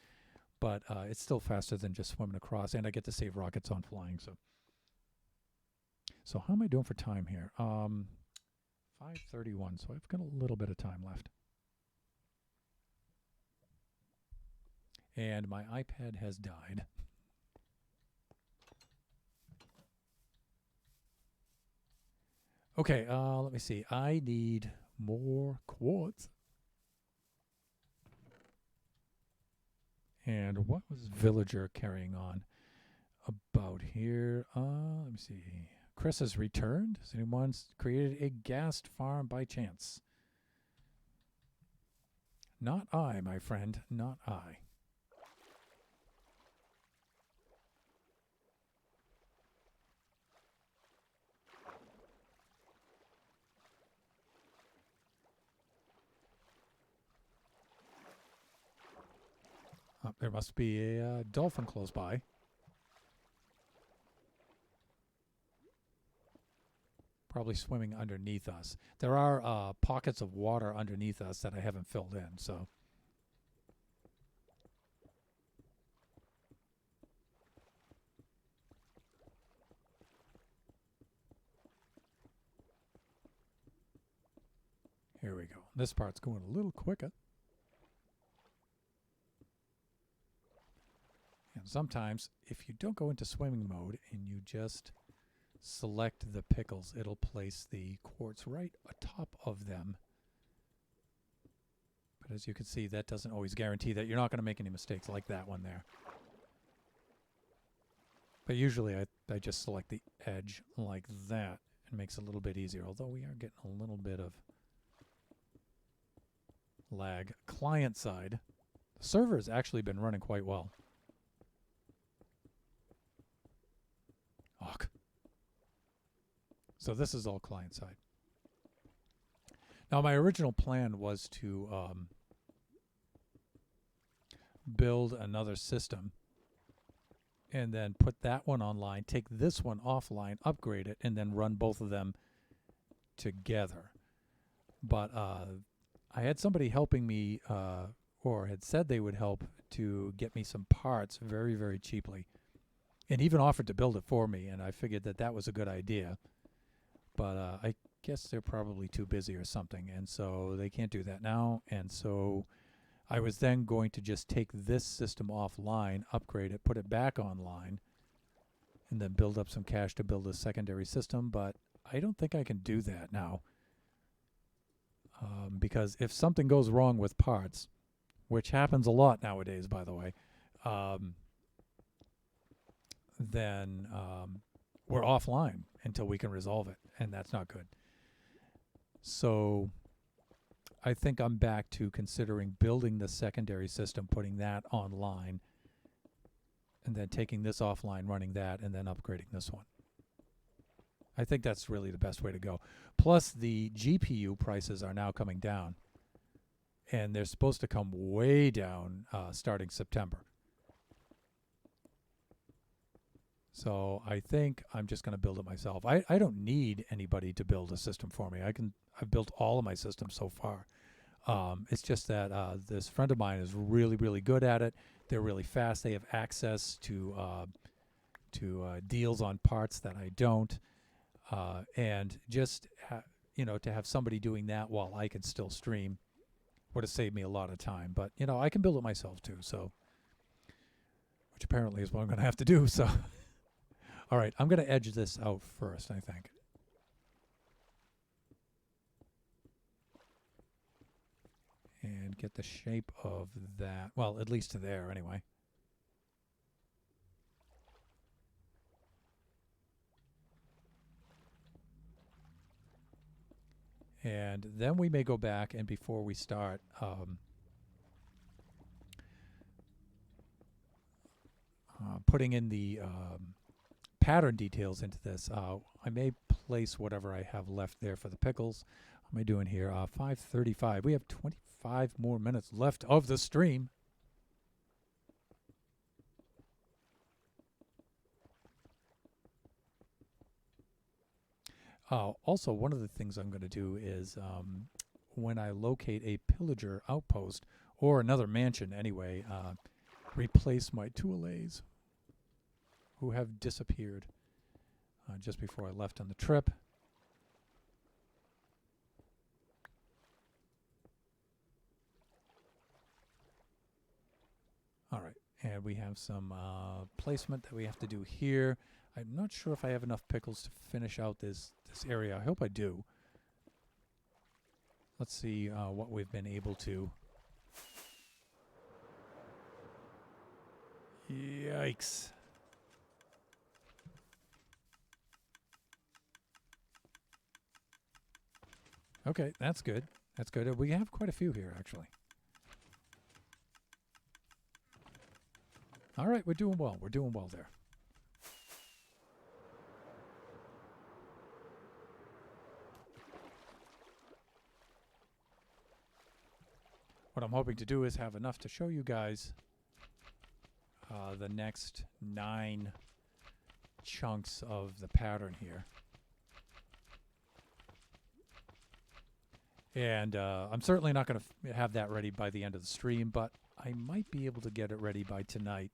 but it's still faster than just swimming across, and I get to save rockets on flying. So how am I doing for time here? 5:31, so I've got a little bit of time left. And my iPad has died. Okay, let me see. I need more quartz. And what was Villager carrying on about here? Let me see. Chris has returned. Has anyone created a ghast farm by chance? Not I, my friend. Not I. There must be a dolphin close by. Probably swimming underneath us. There are pockets of water underneath us that I haven't filled in, so. Here we go. This part's going a little quicker. And sometimes, if you don't go into swimming mode and you just select the pickles, it'll place the quartz right atop of them. But as you can see, that doesn't always guarantee that you're not going to make any mistakes like that one there. But usually I just select the edge like that. It makes it a little bit easier, although we are getting a little bit of lag. Client side, the server has actually been running quite well. So this is all client side. Now my original plan was to build another system and then put that one online, take this one offline, upgrade it, and then run both of them together. But I had somebody helping me, or had said they would help to get me some parts very, very cheaply, and even offered to build it for me, and I figured that that was a good idea. But I guess they're probably too busy or something, and so they can't do that now. And so I was then going to just take this system offline, upgrade it, put it back online, and then build up some cash to build a secondary system. But I don't think I can do that now, because if something goes wrong with parts, which happens a lot nowadays, by the way, then we're offline until we can resolve it, and that's not good. So I think I'm back to considering building the secondary system, putting that online, and then taking this offline, running that, and then upgrading this one. I think that's really the best way to go. Plus, the GPU prices are now coming down, and they're supposed to come way down starting September. So I think I'm just going to build it myself. I don't need anybody to build a system for me. I've built all of my systems so far. It's just that this friend of mine is really, really good at it. They're really fast. They have access to deals on parts that I don't. And just to have somebody doing that while I can still stream would have saved me a lot of time. But I can build it myself too. So, which apparently is what I'm going to have to do. So. All right, I'm going to edge this out first, I think. And get the shape of that. Well, at least to there, anyway. And then we may go back, and before we start, putting in the pattern details into this, I may place whatever I have left there for the pickles. What am I doing here? 5:35. We have 25 more minutes left of the stream. Also, one of the things I'm going to do is when I locate a pillager outpost, or another mansion anyway, replace my Tualays, who have disappeared just before I left on the trip. All right, and we have some placement that we have to do here. I'm not sure if I have enough pickles to finish out this area. I hope I do. Let's see what we've been able to. Yikes. Okay, that's good. That's good. We have quite a few here, actually. All right, we're doing well. We're doing well there. What I'm hoping to do is have enough to show you guys the next 9 chunks of the pattern here. And I'm certainly not going to have that ready by the end of the stream, but I might be able to get it ready by tonight.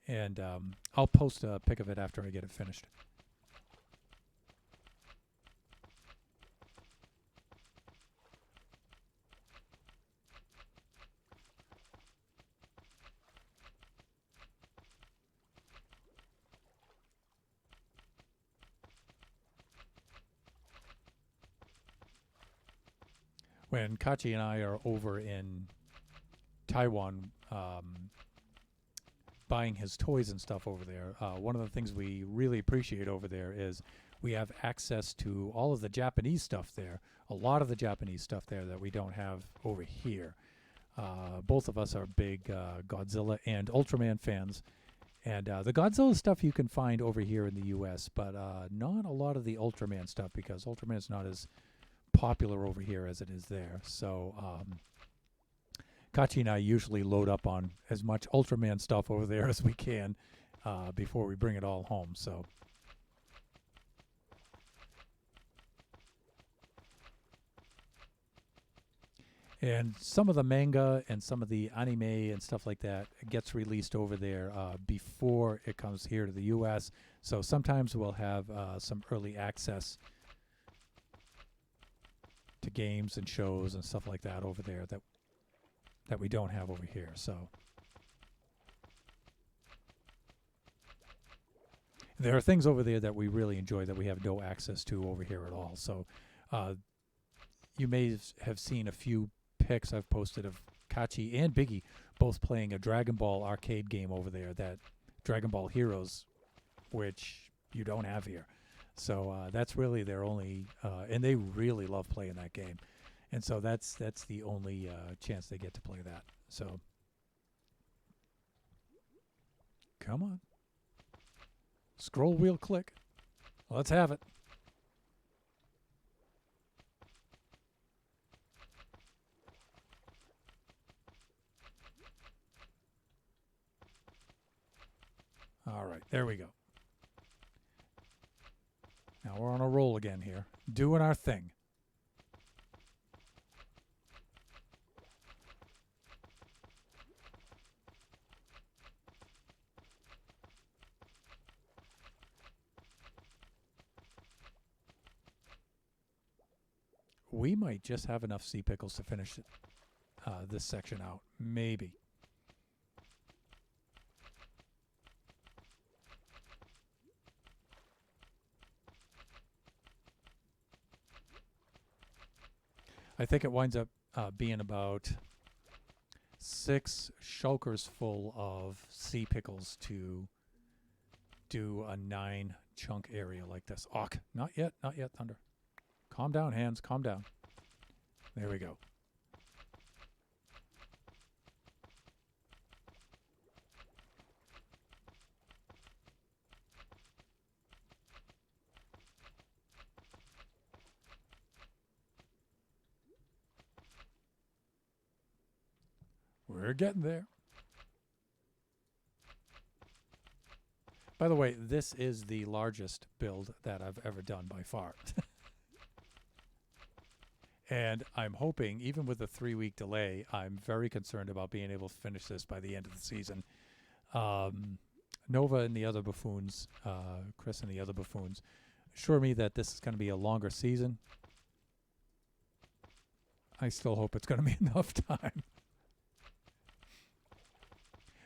And I'll post a pic of it after I get it finished. When Kachi and I are over in Taiwan buying his toys and stuff over there, one of the things we really appreciate over there is we have access to all of the Japanese stuff there, a lot of the Japanese stuff there that we don't have over here. Both of us are big Godzilla and Ultraman fans, and the Godzilla stuff you can find over here in the US, but not a lot of the Ultraman stuff, because Ultraman's not as popular over here as it is there. So Kachi and I usually load up on as much Ultraman stuff over there as we can before we bring it all home. So and some of the manga and some of the anime and stuff like that gets released over there before it comes here to the US. So sometimes we'll have some early access to games and shows and stuff like that over there that we don't have over here. So there are things over there that we really enjoy that we have no access to over here at all. So you may have seen a few pics I've posted of Kachi and Biggie both playing a Dragon Ball arcade game over there, that Dragon Ball Heroes, which you don't have here. So that's really their only, and they really love playing that game. And so that's the only chance they get to play that. So come on. Scroll wheel click. Let's have it. All right, there we go. Now we're on a roll again here, doing our thing. We might just have enough sea pickles to finish this section out. Maybe. I think it winds up being about 6 shulkers full of sea pickles to do a 9 chunk area like this. Awk. Not yet, Thunder. Calm down, hands. Calm down. There we go. We're getting there. By the way, this is the largest build that I've ever done by far. And I'm hoping, even with a 3-week delay, I'm very concerned about being able to finish this by the end of the season. Nova and the other buffoons, Chris and the other buffoons, assure me that this is going to be a longer season. I still hope it's going to be enough time.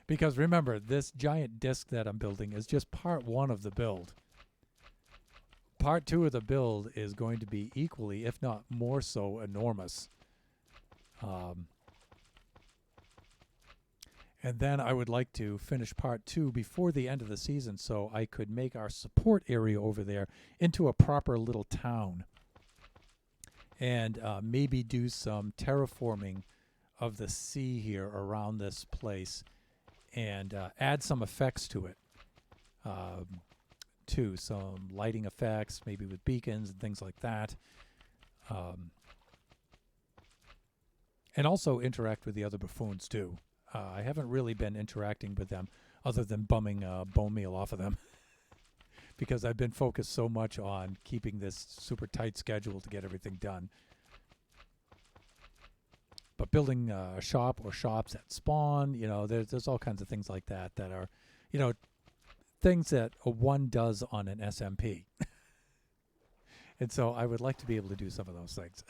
Because remember, this giant disc that I'm building is just part 1 of the build. Part 2 of the build is going to be equally, if not more so, enormous. And then I would like to finish part 2 before the end of the season so I could make our support area over there into a proper little town. And maybe do some terraforming of the sea here around this place. And add some effects to it, too. Some lighting effects, maybe with beacons and things like that. And also interact with the other buffoons, too. I haven't really been interacting with them other than bumming bone meal off of them. Because I've been focused so much on keeping this super tight schedule to get everything done. But building a shop or shops that spawn, you know, there's all kinds of things like that that are, you know, things that one does on an SMP. And so I would like to be able to do some of those things.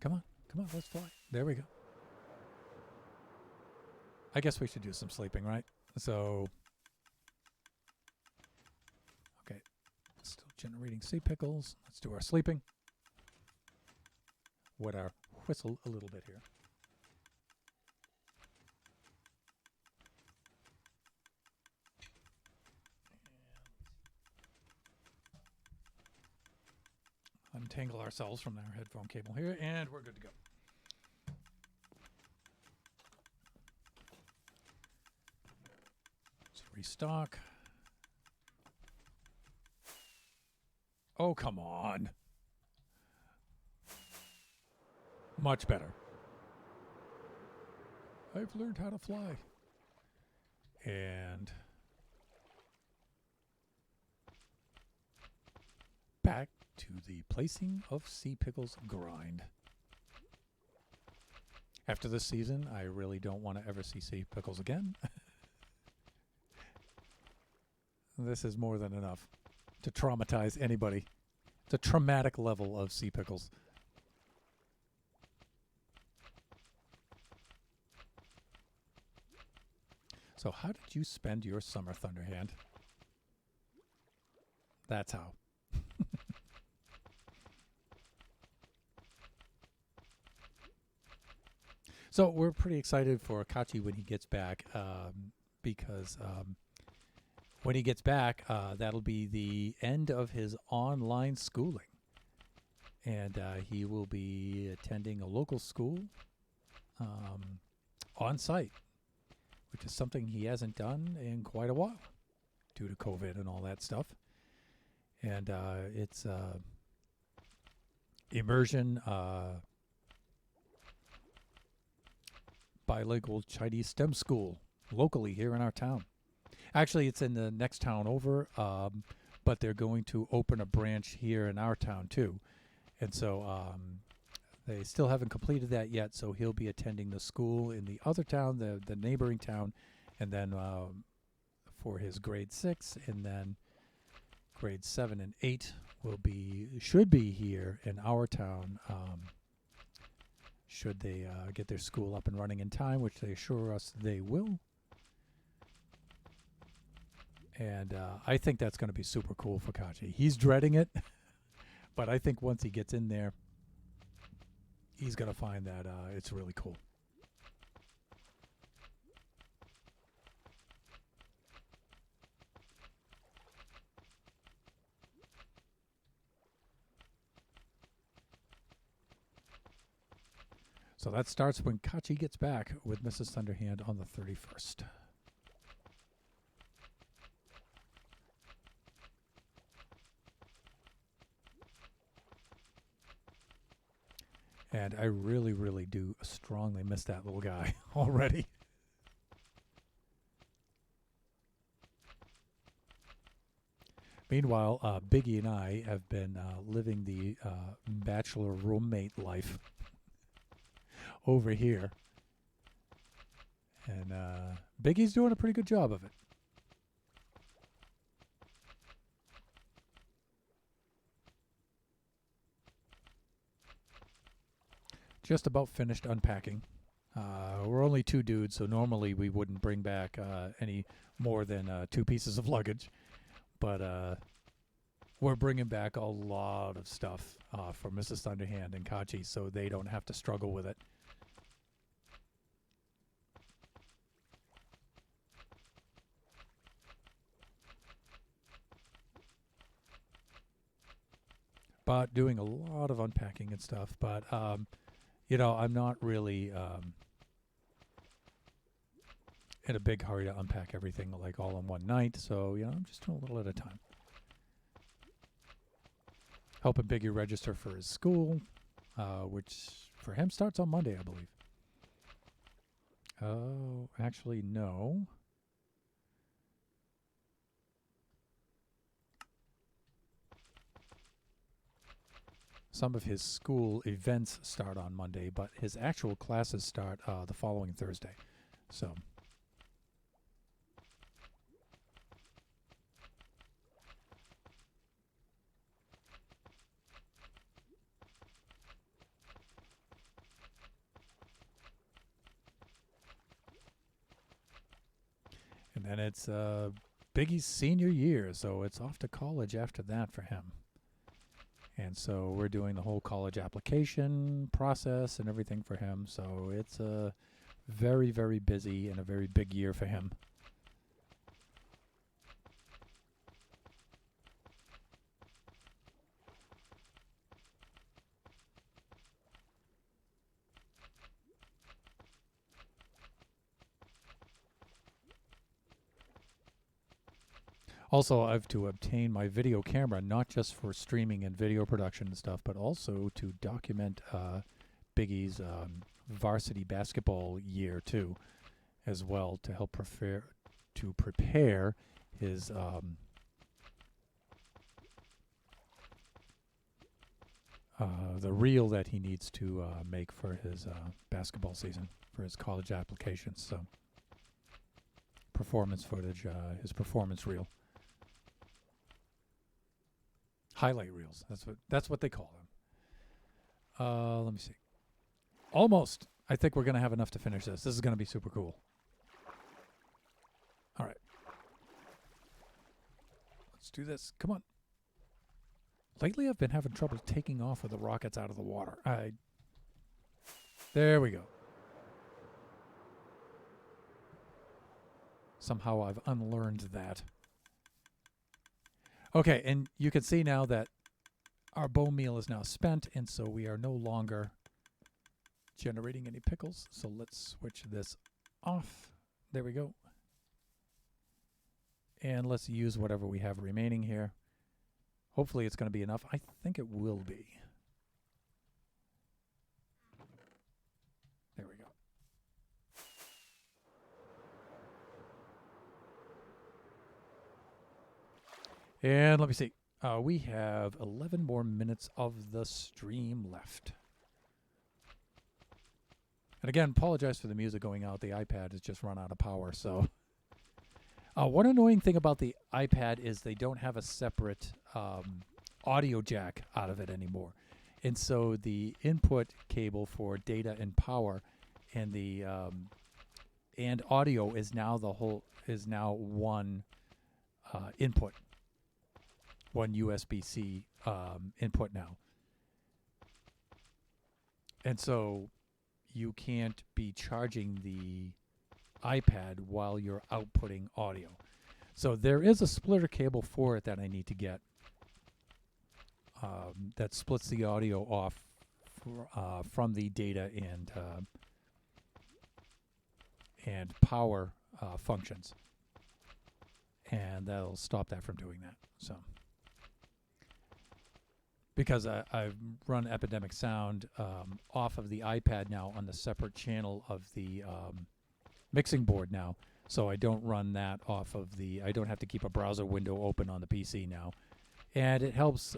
Come on, let's fly. There we go. I guess we should do some sleeping, right? So, okay, still generating sea pickles. Let's do our sleeping. Wet our whistle a little bit here. Untangle ourselves from our headphone cable here, and we're good to go. Let's restock. Oh, come on. Much better. I've learned how to fly. And back to the placing of sea pickles grind. After this season, I really don't want to ever see sea pickles again. This is more than enough to traumatize anybody. It's a traumatic level of sea pickles. So how did you spend your summer, Thunderhand? That's how. So we're pretty excited for Kachi when he gets back, because when he gets back, that'll be the end of his online schooling. And he will be attending a local school on site, which is something he hasn't done in quite a while due to COVID and all that stuff. And it's immersion bilingual Chinese STEM school locally here in our town. Actually, it's in the next town over, but they're going to open a branch here in our town too. And so they still haven't completed that yet, so he'll be attending the school in the other town, the neighboring town, and then for his grade 6, and then grade 7 and 8 should be here in our town, should they get their school up and running in time, which they assure us they will. And I think that's going to be super cool for Kachi. He's dreading it, but I think once he gets in there, he's going to find that it's really cool. So that starts when Kachi gets back with Mrs. Thunderhand on the 31st. And I really, really do strongly miss that little guy already. Meanwhile, Biggie and I have been living the bachelor roommate life over here. And Biggie's doing a pretty good job of it. Just about finished unpacking. We're only 2 dudes, so normally we wouldn't bring back any more than 2 pieces of luggage. But we're bringing back a lot of stuff for Mrs. Thunderhand and Kachi, so they don't have to struggle with it. But doing a lot of unpacking and stuff. But you know, I'm not really in a big hurry to unpack everything like all in one night. So, you know, I'm just doing a little at a time. Helping Biggie register for his school, which for him starts on Monday, I believe. Oh, actually, no. Some of his school events start on Monday, but his actual classes start the following Thursday. So, and then it's Biggie's senior year, so it's off to college after that for him. And so we're doing the whole college application process and everything for him. So it's a very, very busy and a very big year for him. Also, I have to obtain my video camera, not just for streaming and video production and stuff, but also to document Biggie's varsity basketball year too, as well, to help prepare his the reel that he needs to make for his basketball season, for his college applications. So, performance footage, his performance reel. Highlight reels. That's what they call them. Let me see. Almost. I think we're going to have enough to finish this. This is going to be super cool. All right. Let's do this. Come on. Lately, I've been having trouble taking off with the rockets out of the water. There we go. Somehow I've unlearned that. Okay, and you can see now that our bone meal is now spent, and so we are no longer generating any pickles. So let's switch this off. There we go. And let's use whatever we have remaining here. Hopefully it's going to be enough. I think it will be. There we go. And let me see. We have 11 more minutes of the stream left. And again, apologize for the music going out. The iPad has just run out of power. So, one annoying thing about the iPad is they don't have a separate audio jack out of it anymore. And so the input cable for data and power and the and audio is now one input. One USB-C input now. And so you can't be charging the iPad while you're outputting audio. So there is a splitter cable for it that I need to get that splits the audio off from the data and power functions. And that'll stop that from doing that. So. Because I've run Epidemic Sound off of the iPad now on the separate channel of the mixing board now. So I don't run that off of I don't have to keep a browser window open on the PC now. And it helps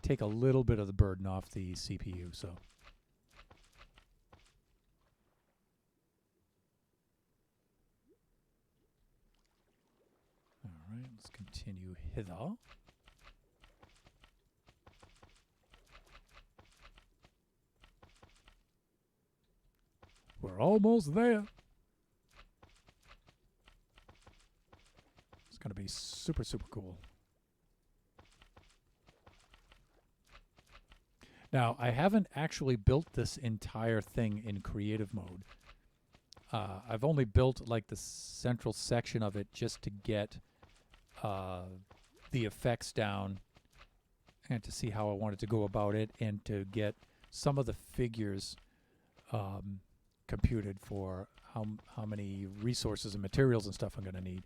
take a little bit of the burden off the CPU. So. All right, let's continue hither. We're almost there. It's going to be super, super cool. Now, I haven't actually built this entire thing in creative mode. I've only built like the central section of it just to get the effects down and to see how I wanted to go about it and to get some of the figures computed for how many resources and materials and stuff I'm going to need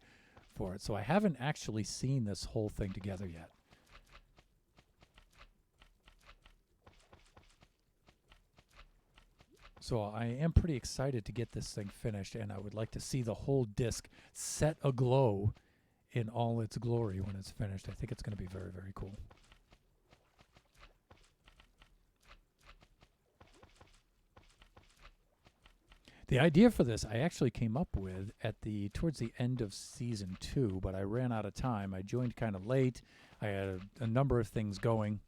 for it. So I haven't actually seen this whole thing together yet. So I am pretty excited to get this thing finished, and I would like to see the whole disc set aglow in all its glory when it's finished. I think it's going to be very, very cool. The idea for this I actually came up with towards the end of season 2, but I ran out of time. I joined kind of late. I had a number of things going.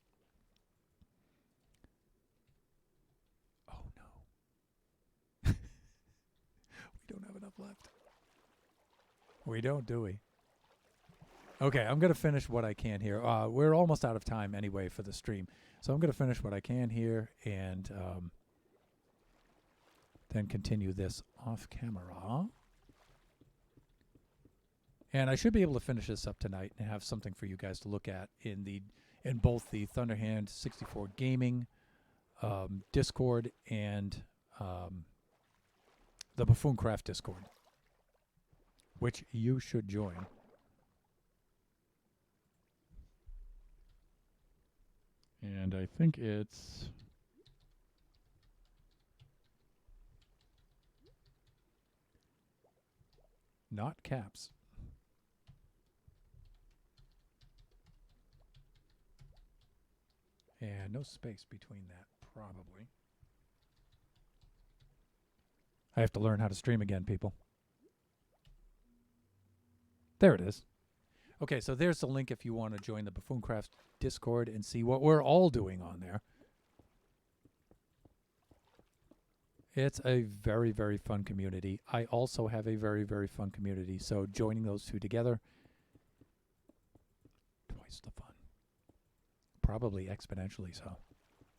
Oh no. We don't have enough left. We don't, do we? Okay, I'm going to finish what I can here. We're almost out of time anyway for the stream. So I'm going to finish what I can here and then continue this off camera. And I should be able to finish this up tonight and have something for you guys to look at in both the Thunderhand 64 Gaming Discord and the Buffooncraft Discord, which you should join. And I think it's not caps. And no space between that, probably. I have to learn how to stream again, people. There it is. Okay, so there's the link if you want to join the Buffooncraft Discord and see what we're all doing on there. It's a very, very fun community. I also have a very, very fun community. So joining those two together, twice the fun. Probably exponentially so.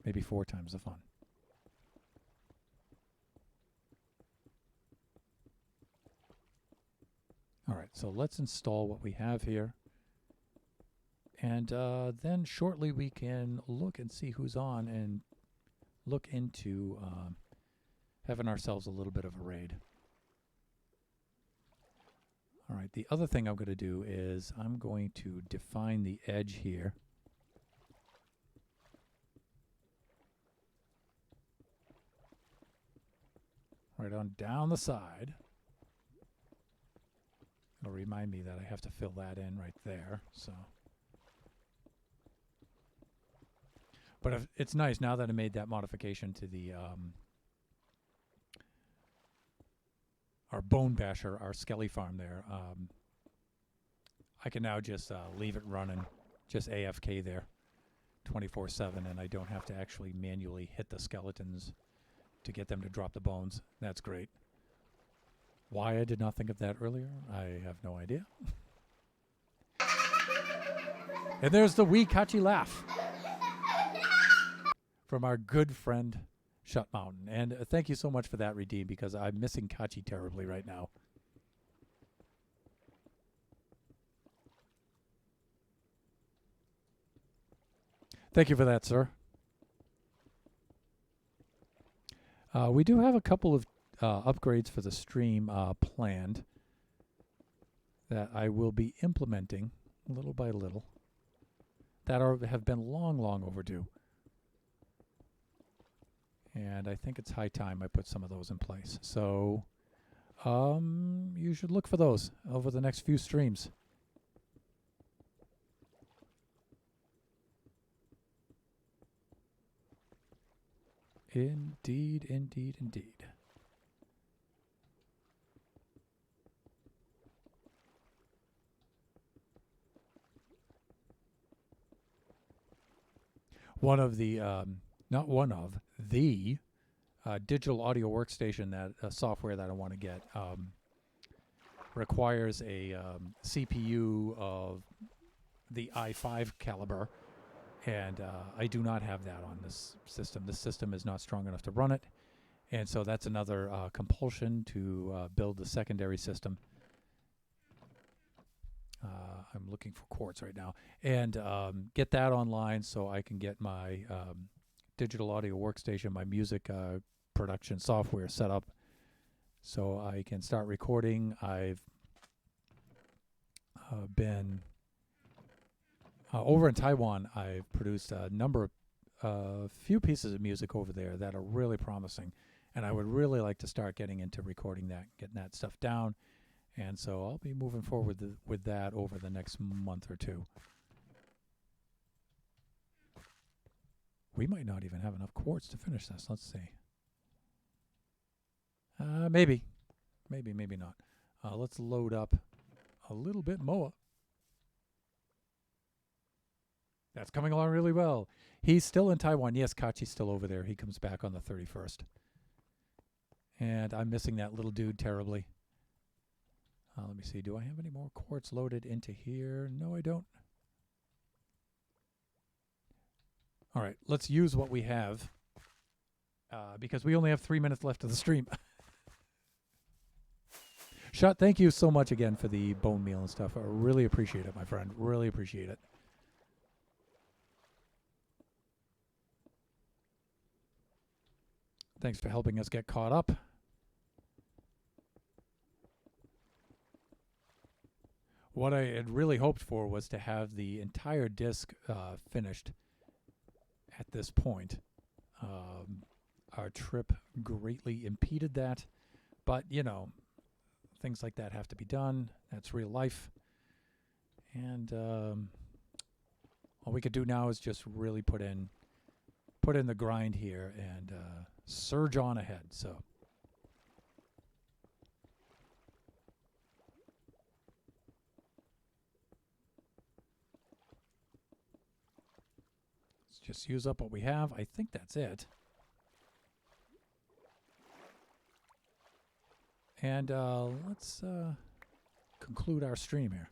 Maybe 4 times the fun. All right, so let's install what we have here. And then shortly we can look and see who's on and look into having ourselves a little bit of a raid. All right, the other thing I'm going to do is I'm going to define the edge here. Right on down the side. It'll remind me that I have to fill that in right there, so. But if, it's nice now that I made that modification to the our bone basher, our skelly farm there. I can now just leave it running, just AFK there, 24/7, and I don't have to actually manually hit the skeletons to get them to drop the bones. That's great. Why I did not think of that earlier, I have no idea. And there's the wee Kachi laugh from our good friend Shut Mountain. And thank you so much for that, Redeem, because I'm missing Kachi terribly right now. Thank you for that, sir. We do have a couple of upgrades for the stream planned that I will be implementing little by little that have been long overdue. And I think it's high time I put some of those in place. So you should look for those over the next few streams. Indeed, indeed, indeed. One of the, not one of, the digital audio workstation that software that I want to get requires a CPU of the i5 caliber. And I do not have that on this system. This system is not strong enough to run it. And so that's another compulsion to build the secondary system. I'm looking for quartz right now. And get that online so I can get my digital audio workstation, my music production software set up so I can start recording. I've been... over in Taiwan, I've produced a few pieces of music over there that are really promising, and I would really like to start getting into recording that, getting that stuff down, and so I'll be moving forward with that over the next month or two. We might not even have enough quartz to finish this. Let's see. Maybe not. Let's load up a little bit more. That's coming along really well. He's still in Taiwan. Yes, Kachi's still over there. He comes back on the 31st. And I'm missing that little dude terribly. Let me see. Do I have any more quartz loaded into here? No, I don't. All right, let's use what we have because we only have 3 minutes left of the stream. Shut, thank you so much again for the bone meal and stuff. I really appreciate it, my friend. Really appreciate it. Thanks for helping us get caught up. What I had really hoped for was to have the entire disc finished at this point. Our trip greatly impeded that, but you know, things like that have to be done. That's real life. And all we could do now is just really put in the grind here and surge on ahead. So let's just use up what we have. I think that's it. And let's conclude our stream here.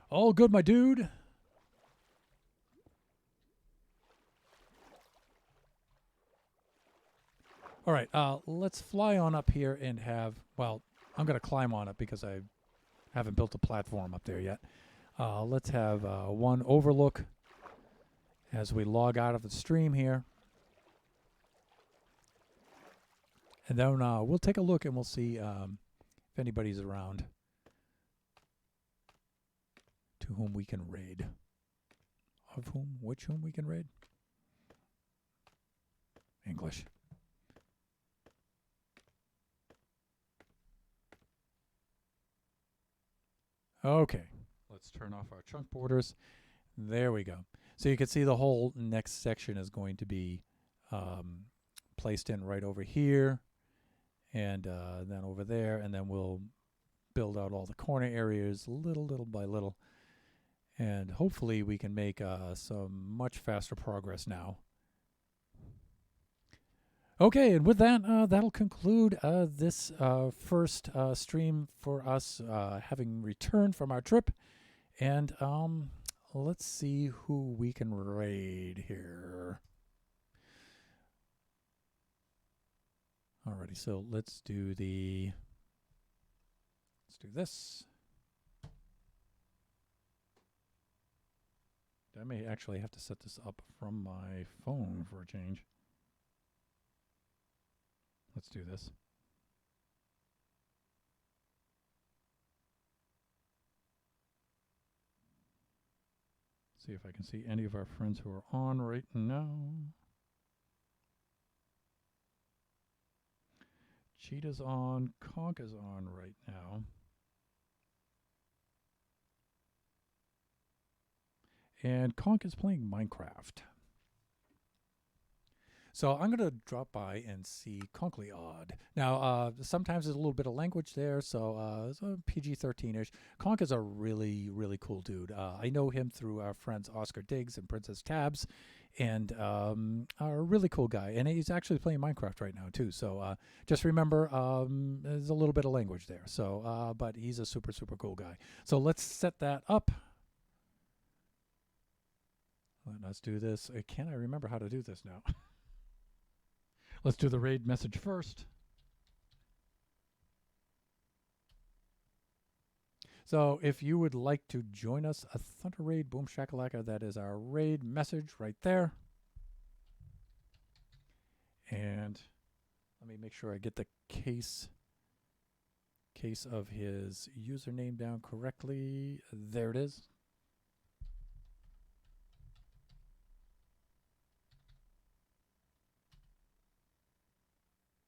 All good, my dude. All right, let's fly on up here and have, well, I'm going to climb on it because I haven't built a platform up there yet. Let's have one overlook as we log out of the stream here. And then we'll take a look and we'll see if anybody's around to whom we can raid. Of whom? Which whom we can raid? English. Okay, let's turn off our chunk borders. There we go. So you can see the whole next section is going to be placed in right over here and then over there, and then we'll build out all the corner areas little by little. And hopefully we can make some much faster progress now. Okay, and with that, that'll conclude this first stream for us having returned from our trip. And let's see who we can raid here. Alrighty, so let's do this. I may actually have to set this up from my phone for a change. Let's do this. See if I can see any of our friends who are on right now. Cheetah's on, Conk is on right now. And Conk is playing Minecraft. So I'm going to drop by and see Conkly Odd. Now, sometimes there's a little bit of language there, so it's a PG-13-ish. Conk is a really, really cool dude. I know him through our friends Oscar Diggs and Princess Tabs, and a really cool guy. And he's actually playing Minecraft right now, too. So just remember, there's a little bit of language there. So, but he's a super, super cool guy. So let's set that up. Let us do this. Can I remember how to do this now? Let's do the raid message first. So if you would like to join us, a Thunder Raid Boom Shakalaka, that is our raid message right there. And let me make sure I get the case of his username down correctly. There it is.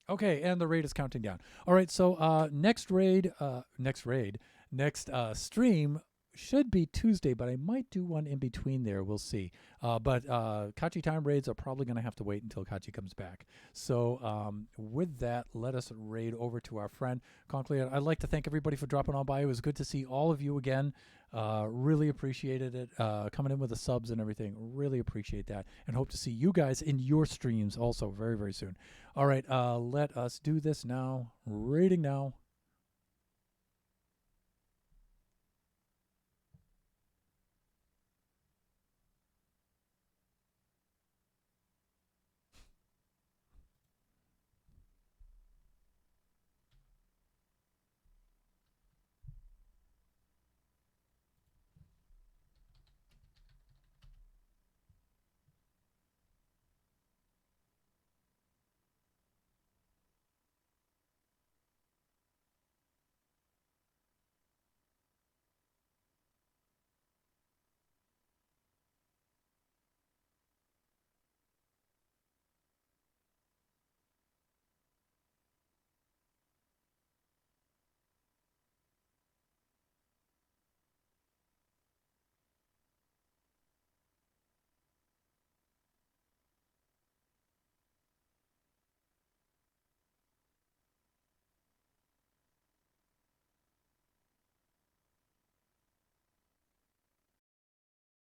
Okay, and the raid is counting down. All right, so next stream should be Tuesday, but I might do one in between there. We'll see. But Kachi time raids are probably going to have to wait until Kachi comes back. So with that, let us raid over to our friend Conkly. I'd like to thank everybody for dropping on by. It was good to see all of you again. Really appreciated it. Coming in with the subs and everything. Really appreciate that. And hope to see you guys in your streams also very, very soon. All right, let us do this now. Raiding now.